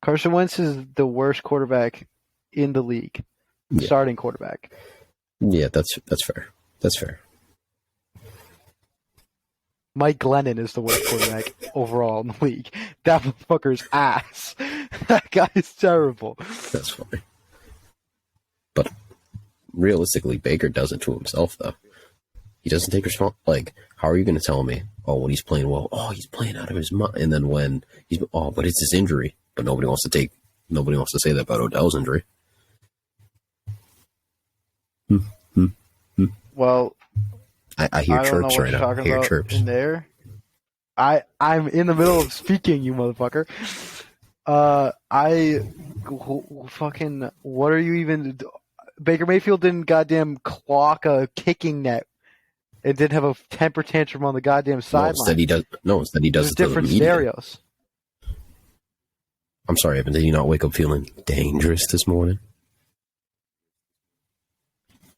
Carson Wentz is the worst quarterback in the league. Starting quarterback. Yeah, that's fair. That's fair. Mike Glennon is the worst quarterback overall in the league. That motherfucker's ass. That guy is terrible. That's funny. But realistically, Baker does it to himself, though. He doesn't take responsibility. How are you going to tell me, when he's playing well, he's playing out of his mind, and then when but it's his injury. But nobody wants to say that about Odell's injury. Well, I hear chirps right now. I hear chirps in there. I'm in the middle of speaking, you motherfucker. What are you even? Baker Mayfield didn't goddamn clock a kicking net. It didn't have a temper tantrum on the goddamn sideline. Instead he does it to different scenarios. I'm sorry, Evan. Did you not wake up feeling dangerous this morning?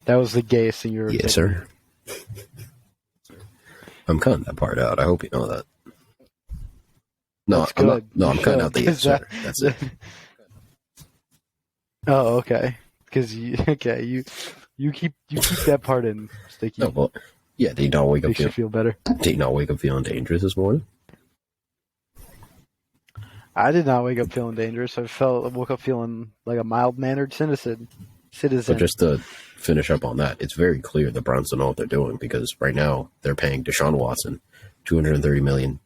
That was the gayest thing you ever Yes, sir. I'm cutting that part out. I hope you know that. No, I'm not. No, I'm cutting out the yes, sir. That's it. Oh, okay. Because you keep that part in, Sticky. No, well, yeah. Did you not wake up? Makes you feel better. Did you not wake up feeling dangerous this morning? I did not wake up feeling dangerous. I woke up feeling like a mild-mannered citizen. But just to finish up on that, it's very clear the Browns don't know what they're doing because right now they're paying Deshaun Watson $230 million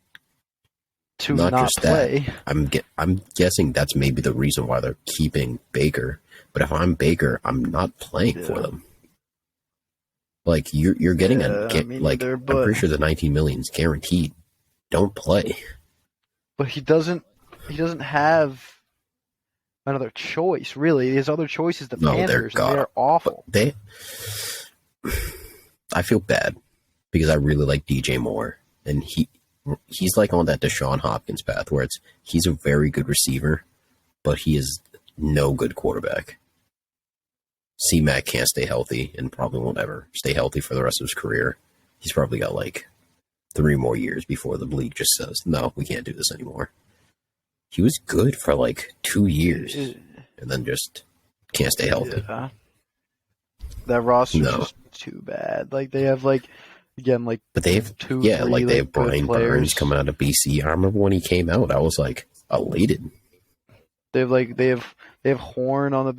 to not just play. That. I'm guessing that's maybe the reason why they're keeping Baker. But if I'm Baker, I'm not playing for them. Like you're getting I'm but pretty sure the 19 million is guaranteed. Don't play. he doesn't have another choice, really. His other choice is the Panthers, and they're awful. I feel bad because I really like DJ Moore, and he's like on that Deshaun Hopkins path where he's a very good receiver, but he is no good quarterback. C-Mac can't stay healthy and probably won't ever stay healthy for the rest of his career. He's probably got like 3 more years before the league just says, no, we can't do this anymore. He was good for like 2 years and then just can't stay healthy. Yeah. That roster's just too bad. Like they have but they have they have Brian Burns coming out of BC. I remember when he came out, I was like elated. They have Horn on the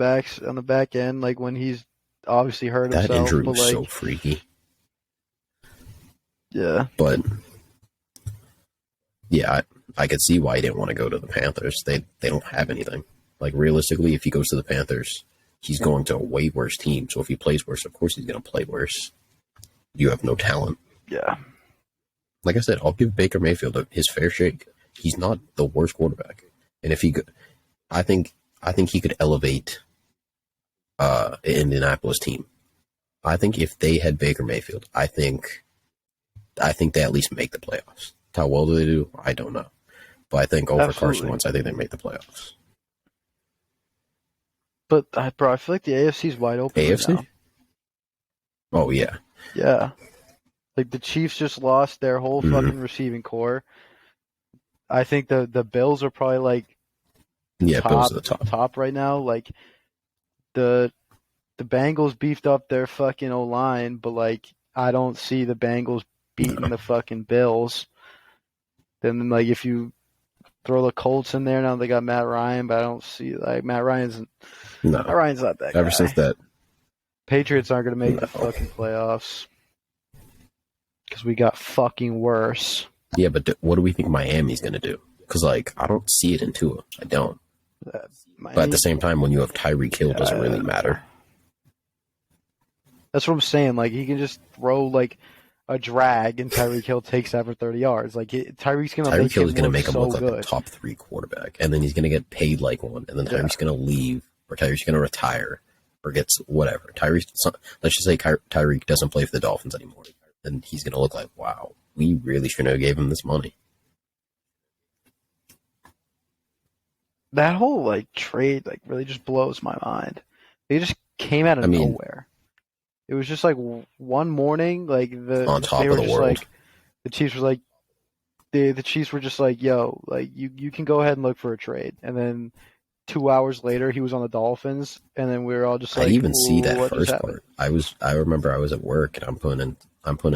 back end, like when he's obviously hurt himself. That injury was so freaky. Yeah. But yeah, I could see why he didn't want to go to the Panthers. They don't have anything. Like realistically, if he goes to the Panthers, he's going to a way worse team. So if he plays worse, of course he's going to play worse. You have no talent. Yeah. Like I said, I'll give Baker Mayfield his fair shake. He's not the worst quarterback. And if he could, I think he could elevate an Indianapolis team. I think if they had Baker Mayfield, I think they at least make the playoffs. How well do they do? I don't know. But I think over Carson Wentz, I think they make the playoffs. But, bro, I feel like the AFC's wide open AFC? right now. Oh, yeah. Yeah. Like, the Chiefs just lost their whole fucking receiving core. I think the Bills are probably, like, Bills are the top right now. Like, the Bengals beefed up their fucking O-line, but, like, I don't see the Bengals beating the fucking Bills. Then, like, if you throw the Colts in there, now they got Matt Ryan, but I don't see, like, Matt Ryan's not that guy. Ever since that. Patriots aren't going to make the fucking playoffs because we got fucking worse. Yeah, but what do we think Miami's going to do? Because, like, I don't see it in Tua. I don't. But at the same time, when you have Tyreek Hill, it doesn't really matter. That's what I'm saying. Like, he can just throw, like, a drag, and Tyreek Hill takes that for 30 yards. Like, Tyreek Hill is going to make him look like a top 3 quarterback, and then he's going to get paid like one, and then Tyreek's going to leave, or Tyreek's going to retire, or gets whatever. Let's just say Tyreek doesn't play for the Dolphins anymore, and he's going to look like, wow, we really shouldn't have gave him this money. That whole, like, trade, like, really just blows my mind. They just came out of nowhere. It was just like one morning, like on top of the world. Like, the Chiefs was like, the Chiefs were just like, "Yo, like you can go ahead and look for a trade." And then 2 hours later, he was on the Dolphins, and then we were all just like, I even see that first part. I remember I was at work and I'm putting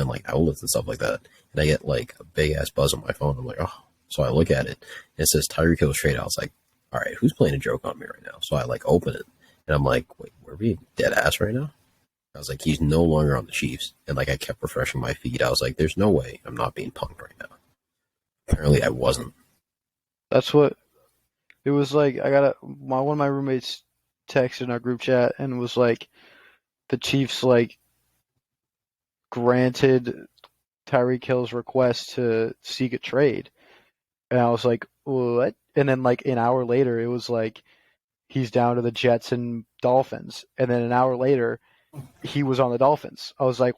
in like outlets and stuff like that, and I get like a big ass buzz on my phone. I'm like, oh, so I look at it and it says Tyreek Hill trade. I was like, all right, who's playing a joke on me right now? So I like open it and I'm like, wait, we're being dead ass right now. I was like, he's no longer on the Chiefs. And, like, I kept refreshing my feed. I was like, there's no way I'm not being punked right now. Apparently, I wasn't. That's what it was like. One of my roommates texted in our group chat and was like, the Chiefs, like, granted Tyreek Hill's request to seek a trade. And I was like, what? And then, like, an hour later, it was like, he's down to the Jets and Dolphins. And then an hour later, he was on the Dolphins. I was like,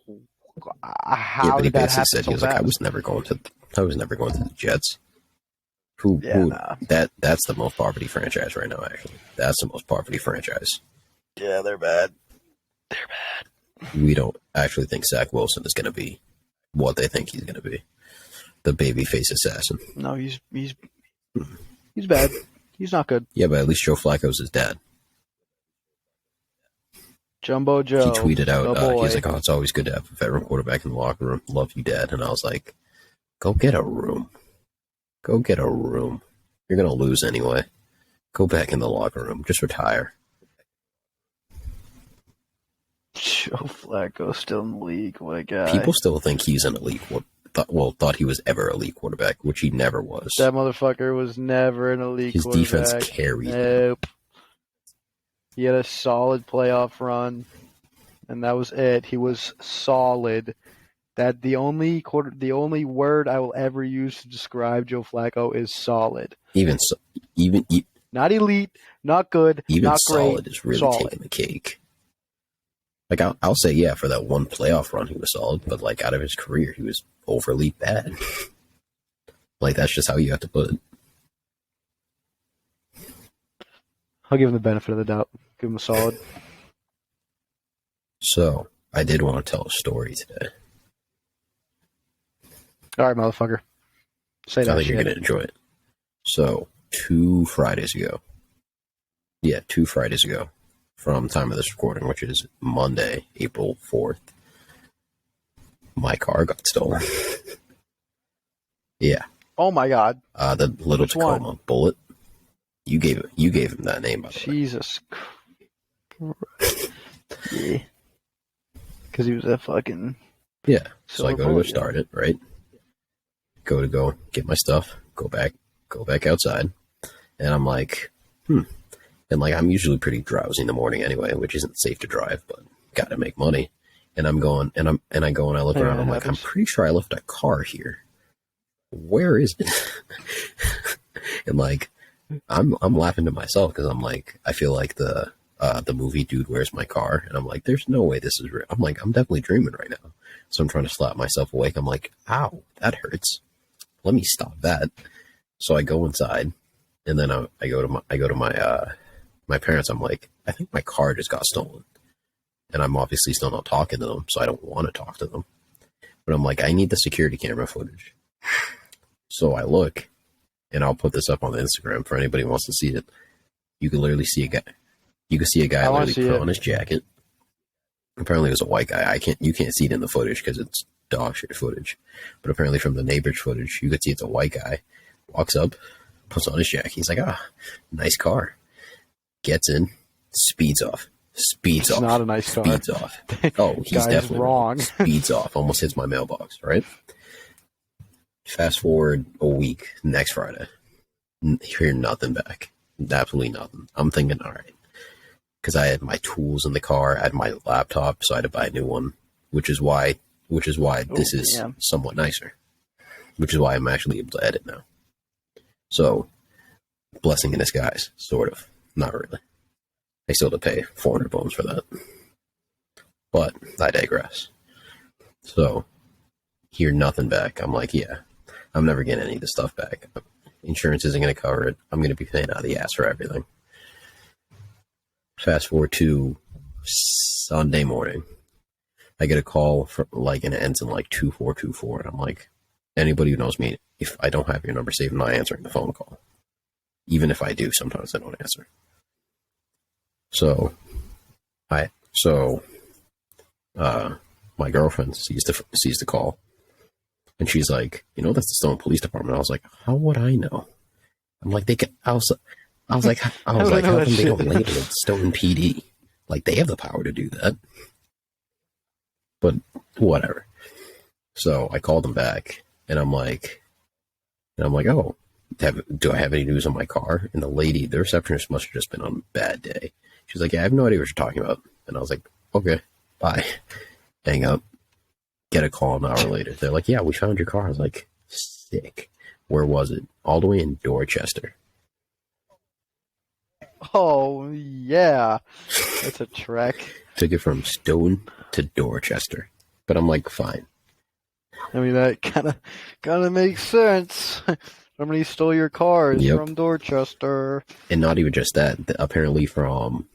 how did that happen? He was like, I was never going to the Jets. That's the most poverty franchise right now, actually. That's the most poverty franchise. Yeah, they're bad. We don't actually think Zach Wilson is going to be what they think he's going to be. The babyface assassin. No, he's bad. He's not good. Yeah, but at least Joe Flacco's his dad. Jumbo Joe. He tweeted out, he was like, oh, it's always good to have a veteran quarterback in the locker room. Love you, Dad. And I was like, go get a room. Go get a room. You're going to lose anyway. Go back in the locker room. Just retire. Joe Flacco still in the league. What a guy. People still think he's an elite thought he was ever elite quarterback, which he never was. That motherfucker was never an elite quarterback. His defense carried him. Nope. He had a solid playoff run. and that was it. He was solid. That the only word I will ever use to describe Joe Flacco is solid. Even so, even not elite, not good, even not solid great, is really solid. taking the cake. Like I'll say, yeah, for that one playoff run, he was solid, but like out of his career, he was overly bad. Like that's just how you have to put it. I'll give him the benefit of the doubt. Give him a solid. So I did want to tell a story today. All right, motherfucker. Say that. I think you're gonna enjoy it. So 2 Fridays ago. Yeah, 2 Fridays ago. From time of this recording, which is Monday, April 4th, my car got stolen. Yeah. Oh my God. The little Which Tacoma one? Bullet. You gave him that name, by the way. Jesus Christ. Yeah. Because he was a fucking... Yeah. So I go to start it, right? Go get my stuff, go back outside, and I'm like, And like I'm usually pretty drowsy in the morning anyway, which isn't safe to drive, but gotta make money. And I'm going and I go and I look around, I'm like, I'm pretty sure I left a car here. Where is it? And like I'm laughing to myself because I'm like, I feel like the movie Dude, Where's My Car? And I'm like, there's no way this is real. I'm like, I'm definitely dreaming right now. So I'm trying to slap myself awake. I'm like, ow, that hurts. Let me stop that. So I go inside, and then I go to my parents. I'm like, I think my car just got stolen, and I'm obviously still not talking to them, so I don't want to talk to them. But I'm like, I need the security camera footage. So I look, and I'll put this up on the Instagram for anybody who wants to see it. You can literally see a guy. You can see a guy literally put on his jacket. Apparently, it was a white guy. You can't see it in the footage because it's dog shit footage. But apparently, from the neighbor's footage, you could see it's a white guy. Walks up, puts on his jacket. He's like, nice car. Gets in, speeds off. It's not a nice car. Speeds off. Oh, he's definitely wrong. Speeds off. Almost hits my mailbox, right? Fast forward a week, next Friday. Hear nothing back. Absolutely nothing. I'm thinking, all right. Because I had my tools in the car, I had my laptop, so I had to buy a new one, which is why this is somewhat nicer. Which is why I'm actually able to edit now. So, blessing in disguise, sort of. Not really. I still have to pay 400 bones for that. But I digress. So, hear nothing back. I'm like, yeah, I'm never getting any of this stuff back. Insurance isn't going to cover it. I'm going to be paying out of the ass for everything. Fast forward to Sunday morning. I get a call from and it ends in 2424. And I'm like, anybody who knows me, if I don't have your number saved, I'm not answering the phone call. Even if I do, sometimes I don't answer. So my girlfriend sees the call, and she's like, that's the Stone Police Department. I was like, how would I know? I'm like, I was like, how come they don't label it Stone PD? Like, they have the power to do that. But whatever. So I called them back, and I'm like, oh, do I have any news on my car? And the receptionist must have just been on a bad day. She's like, yeah, I have no idea what you're talking about. And I was like, okay, bye. Hang up. Get a call an hour later. They're like, yeah, we found your car. I was like, sick. Where was it? All the way in Dorchester. Oh, yeah. That's a trek. Took it from Stone to Dorchester. But I'm like, fine. I mean, that kind of makes sense. Somebody stole your cars from Dorchester. And not even just that. Apparently from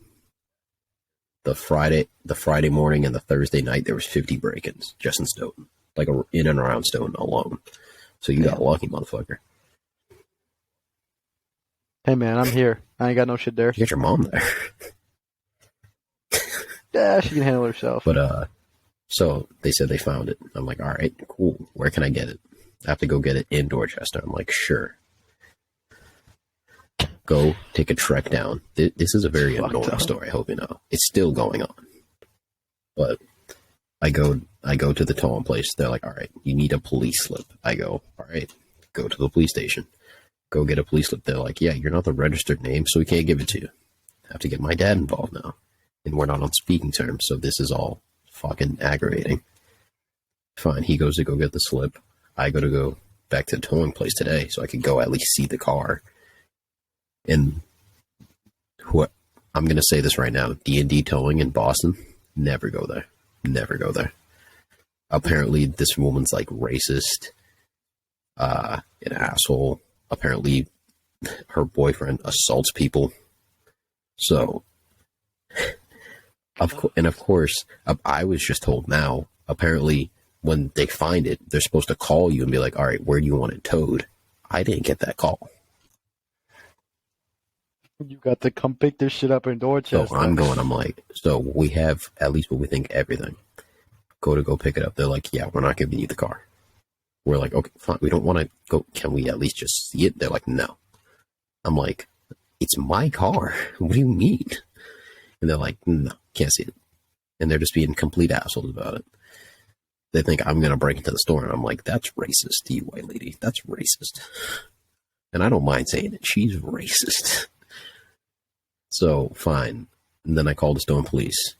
the Friday morning and the Thursday night, there was 50 break-ins just in Stoughton. Like in and around Stoughton alone. So you got lucky, motherfucker. Hey, man, I'm here. I ain't got no shit there. You got your mom there. Yeah, she can handle herself. But, so they said they found it. I'm like, all right, cool. Where can I get it? I have to go get it in Dorchester. I'm like, sure. Go take a trek down. This is a very annoying story. I hope you know. It's still going on. But I go to the towing place. They're like, all right, you need a police slip. I go, all right, go to the police station. Go get a police slip. They're like, yeah, you're not the registered name, so we can't give it to you. I have to get my dad involved now. and we're not on speaking terms, so this is all fucking aggravating. Fine, he goes to go get the slip. I go back to the towing place today so I could go at least see the car. And what I'm going to say this right now, D&D Towing in Boston, never go there. Never go there. Apparently, this woman's like racist, an asshole. Apparently, her boyfriend assaults people. So, of course, I was just told now, apparently, when they find it, they're supposed to call you and be like, all right, where do you want it towed? I didn't get that call. You got to come pick this shit up in Dorchester. So I'm like, so we have at least what we think everything. Go pick it up. They're like, yeah, we're not giving you the car. We're like, okay, fine. We don't want to go. Can we at least just see it? They're like, no. I'm like, it's my car. What do you mean? And they're like, no, can't see it. And they're just being complete assholes about it. They think I'm going to break into the store. And I'm like, that's racist, you white lady. That's racist. And I don't mind saying it. She's racist. So, fine. And then I called the Stone Police.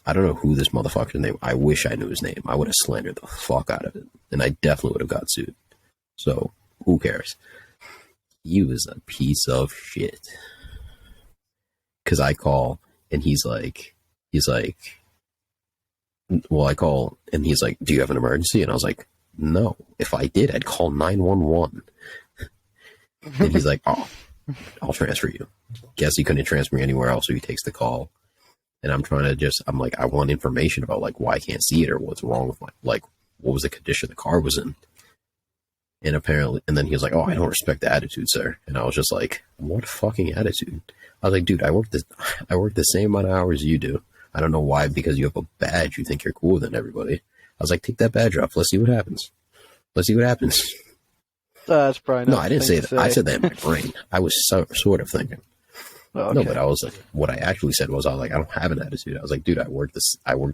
I don't know who this motherfucker's name. I wish I knew his name. I would have slandered the fuck out of it. And I definitely would have got sued. So, who cares? He was a piece of shit. Because I call, and he's like, well, I call, and he's like, do you have an emergency? And I was like, no. If I did, I'd call 911. And he's like, oh, I'll transfer you. Guess he couldn't transfer me anywhere else, so he takes the call. And I'm like, I want information about, like, why I can't see it or what's wrong with what was the condition the car was in. And apparently, and then he was like, oh, I don't respect the attitude, sir. And I was just like, what fucking attitude? I was like, dude, I work the same amount of hours you do. I don't know why, because you have a badge, you think you're cooler than everybody. I was like, take that badge off. Let's see what happens. That's probably not. No, I didn't say that. I said that in my brain. I was sort of thinking. Okay. No, but I was like, what I actually said was, I don't have an attitude. I was like, dude, I work the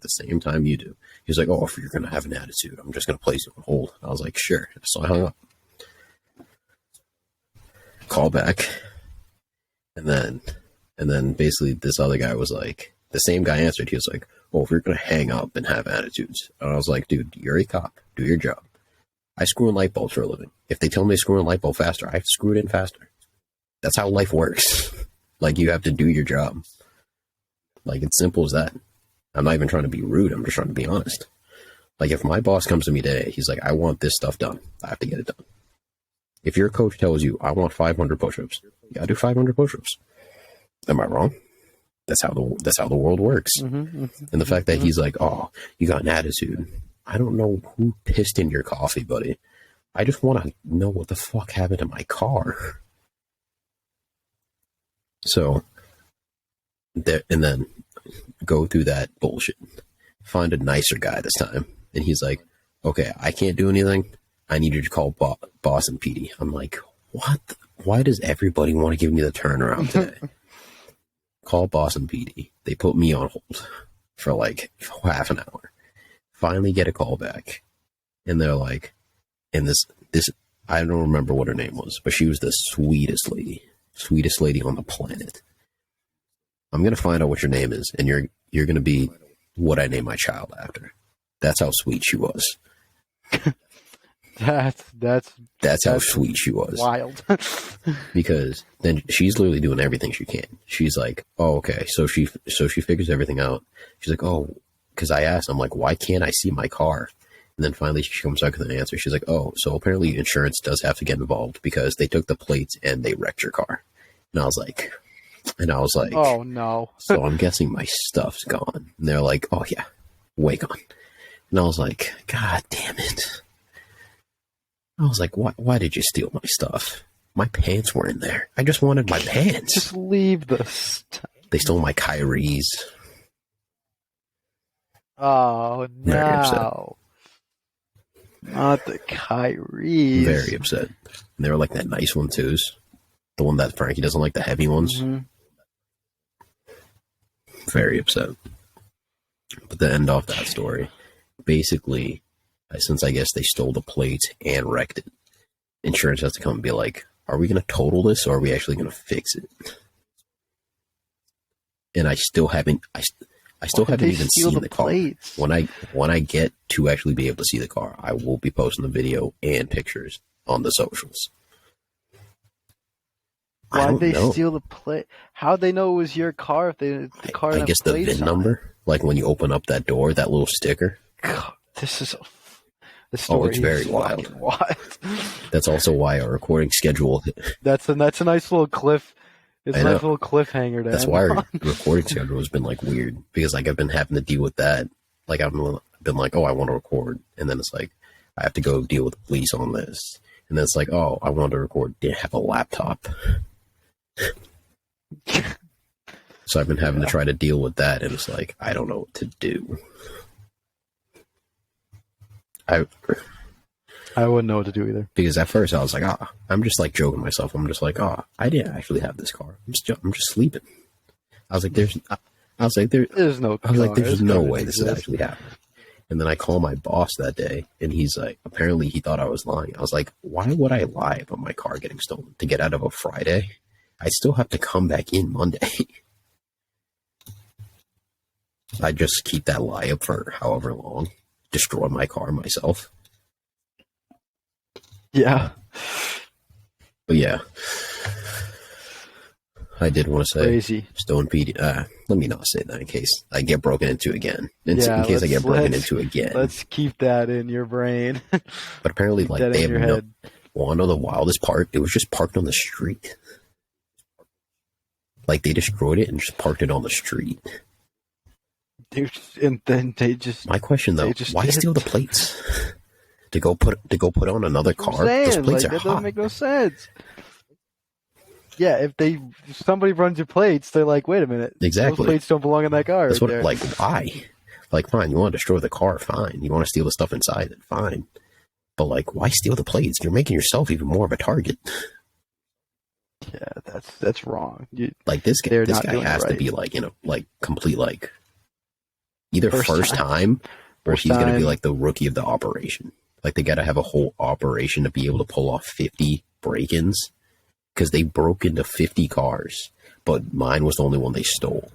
same time you do. He was like, oh, if you're going to have an attitude, I'm just going to place you on hold. I was like, sure. So I hung up. Call back. And then basically this other guy was like, the same guy answered. He was like, oh, if you're going to hang up and have attitudes. And I was like, dude, you're a cop. Do your job. I screw in light bulbs for a living. If they tell me to screw in a light bulb faster, I have to screw it in faster. That's how life works. Like, you have to do your job. Like, it's simple as that. I'm not even trying to be rude. I'm just trying to be honest. Like, if my boss comes to me today, he's like, I want this stuff done. I have to get it done. If your coach tells you, I want 500 push-ups, you gotta do 500 push-ups. Am I wrong? That's how the world works. Mm-hmm. And the fact that he's like, oh, you got an attitude. I don't know who pissed in your coffee, buddy. I just want to know what the fuck happened to my car. So, and then go through that bullshit. Find a nicer guy this time. And he's like, okay, I can't do anything. I need you to call Boston PD. I'm like, what? Why does everybody want to give me the turnaround today? Call Boston PD. They put me on hold for like half an hour. Finally get a call back. And they're like, and this, I don't remember what her name was, but she was the sweetest lady on the planet. I'm going to find out what your name is, and you're going to be what I name my child after. That's how sweet she was. That's how sweet she was. Wild. Because then she's literally doing everything she can. She's like, oh, okay. So she figures everything out. She's like, oh, because I asked, I'm like, why can't I see my car? And then finally she comes back with an answer. She's like, oh, so apparently insurance does have to get involved because they took the plates and they wrecked your car. And I was like, oh no. So I'm guessing my stuff's gone. And they're like, oh yeah, way gone. And I was like, God damn it. I was like, why did you steal my stuff? My pants were in there. I just wanted my pants. Just leave the stuff. They stole my Kyries. Oh no. Very upset. Not the Kyries. Very upset. And they were like that nice one too. The one that Frankie doesn't like, the heavy ones. Mm-hmm. Very upset. But to end off that story, basically, since I guess they stole the plates and wrecked it, insurance has to come and be like, are we going to total this or are we actually going to fix it? and I still haven't. I still haven't even seen the car. Plates? When I get to actually be able to see the car, I will be posting the video and pictures on the socials. Why'd they steal the plate? How'd they know it was your car if the car didn't have plates on it? I guess the VIN number, like when you open up that door, that little sticker. God, this story it's very wild. That's also why our recording schedule. That's a nice little cliff. It's a nice little cliffhanger. That's why our recording schedule has been like weird, because like I've been having to deal with that. Like I've been like, oh, I want to record, and then it's like I have to go deal with the police on this, and then it's like, oh, I want to record, didn't have a laptop. So I've been having to try to deal with that, and it's like I don't know what to do. I wouldn't know what to do either. Because at first I was like, I'm just like joking myself. I'm just like, I didn't actually have this car. I'm just sleeping. I was like, there's no way this is actually happening. And then I call my boss that day, and he's like, apparently he thought I was lying. I was like, why would I lie about my car getting stolen? To get out of a Friday? I still have to come back in Monday. I just keep that lie up for however long. Destroy my car myself. Yeah. But yeah. I did want to say crazy. Stone Pete. Let me not say that in case I get broken into again. In case I get broken into again. Let's keep that in your brain. But apparently, like, they have want to know the wildest part? It was just parked on the street. Like, they destroyed it and just parked it on the street. And then they just. My question though, why steal the plates? To go put on another car? Those plates are hot. That doesn't make no sense. Yeah, if somebody runs your plates, they're like, wait a minute. Exactly. Those plates don't belong in that car. That's like, why? Like, fine, you want to destroy the car, fine. You want to steal the stuff inside it, fine. But, like, why steal the plates? You're making yourself even more of a target. Yeah, that's wrong. This guy has to be, like, like, complete, like, either first time or he's going to be, like, the rookie of the operation. Like, they got to have a whole operation to be able to pull off 50 break-ins. Because they broke into 50 cars, but mine was the only one they stole.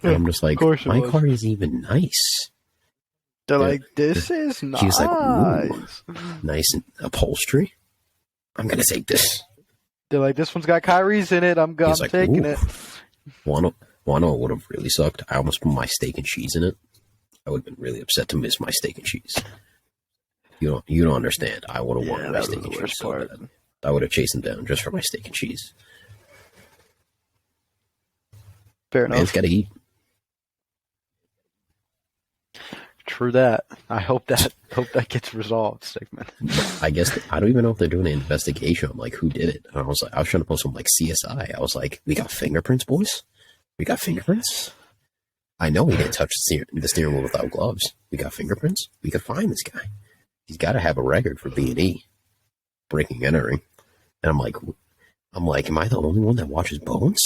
And I'm just like, my car isn't even nice. They're like, this is nice. He was like, ooh, nice upholstery. I'm going to take this. They're like, this one's got Kyrie's in it. I'm taking it. Wanna know what would have really sucked? I almost put my steak and cheese in it. I would have been really upset to miss my steak and cheese. You don't understand. I would have wanted my steak and cheese so bad. I would have chased him down just for my steak and cheese. Fair enough. Man's got to eat. True that. I hope that gets resolved, Stigman. I guess I don't even know if they're doing an investigation on like who did it. And I was trying to post some like CSI. I was like, we got fingerprints, boys. We got fingerprints. I know he didn't touch the steering wheel without gloves. We got fingerprints. We could find this guy. He's got to have a record for B&E, breaking and entering. And I'm like, am I the only one that watches Bones?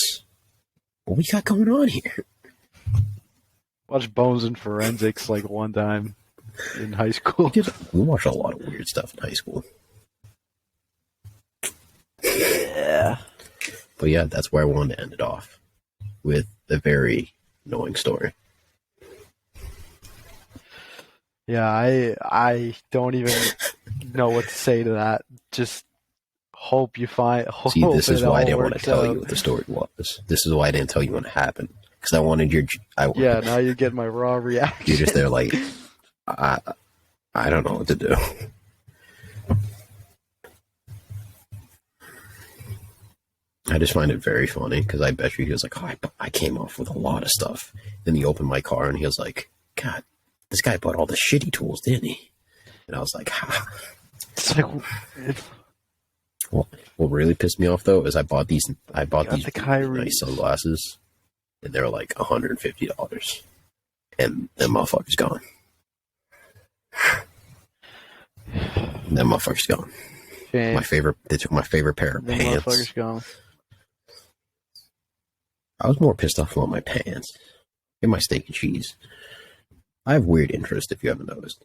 What we got going on here? Watched Bones and Forensics like one time in high school. We watched a lot of weird stuff in high school. Yeah. But yeah, that's where I wanted to end it off, with a very annoying story. Yeah, I don't even know what to say to that. Just hope you find. See, this is why I didn't want to tell you what the story was. This is why I didn't tell you when it happened, because I wanted your. Yeah, now you get my raw reaction. You're just there like, I don't know what to do. I just find it very funny because I bet you he was like, I came off with a lot of stuff. Then he opened my car and he was like, God, this guy bought all the shitty tools, didn't he? And I was like, ha. It's like, what really pissed me off though is I bought these nice sunglasses, and they're like $150, and that motherfucker's gone. That motherfucker's gone. Shame. They took my favorite pair of pants. Motherfucker's gone. I was more pissed off about my pants and my steak and cheese. I have weird interest, if you haven't noticed.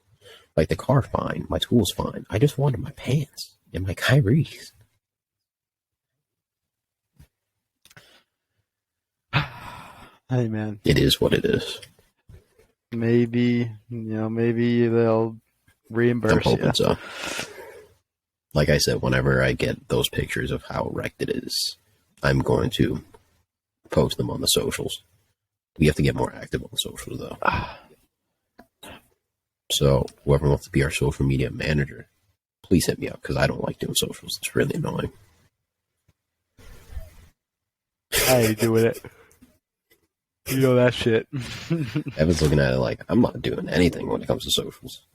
Like, the car, fine. My tools, fine. I just wanted my pants and my Kyrie's. Hey, man. It is what it is. Maybe they'll reimburse I'm hoping you. so. Like I said, whenever I get those pictures of how wrecked it is, I'm going to post them on the socials. We have to get more active on the socials, though. So whoever wants to be our social media manager, please hit me up, because I don't like doing socials. It's really annoying. I ain't doing it. You know that shit. Evan's looking at it like, I'm not doing anything when it comes to socials.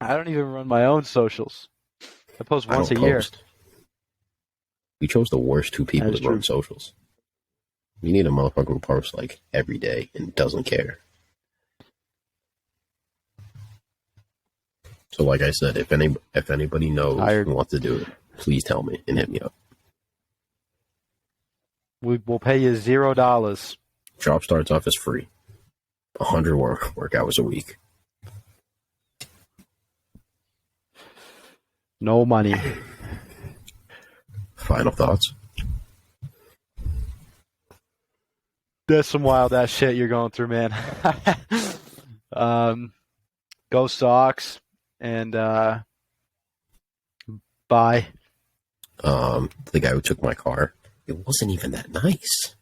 I don't even run my own socials. I post once a year. We chose the worst two people to run socials. You need a motherfucker who posts like every day and doesn't care. So like I said, if anybody knows who wants to do it, please tell me and hit me up. We'll pay you $0. Job starts off as free. 100 work hours a week. No money. Final thoughts? That's some wild ass shit you're going through, man. Go Sox and bye. The guy who took my car, it wasn't even that nice.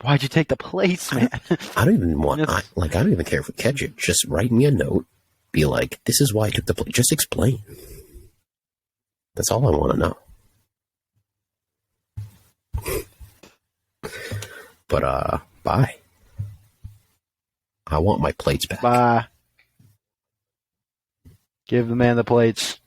Why'd you take the plates, man? I don't even care if we catch it. Just write me a note. Be like, this is why I took the plate. Just explain. That's all I want to know. But, bye. I want my plates back. Bye. Give the man the plates.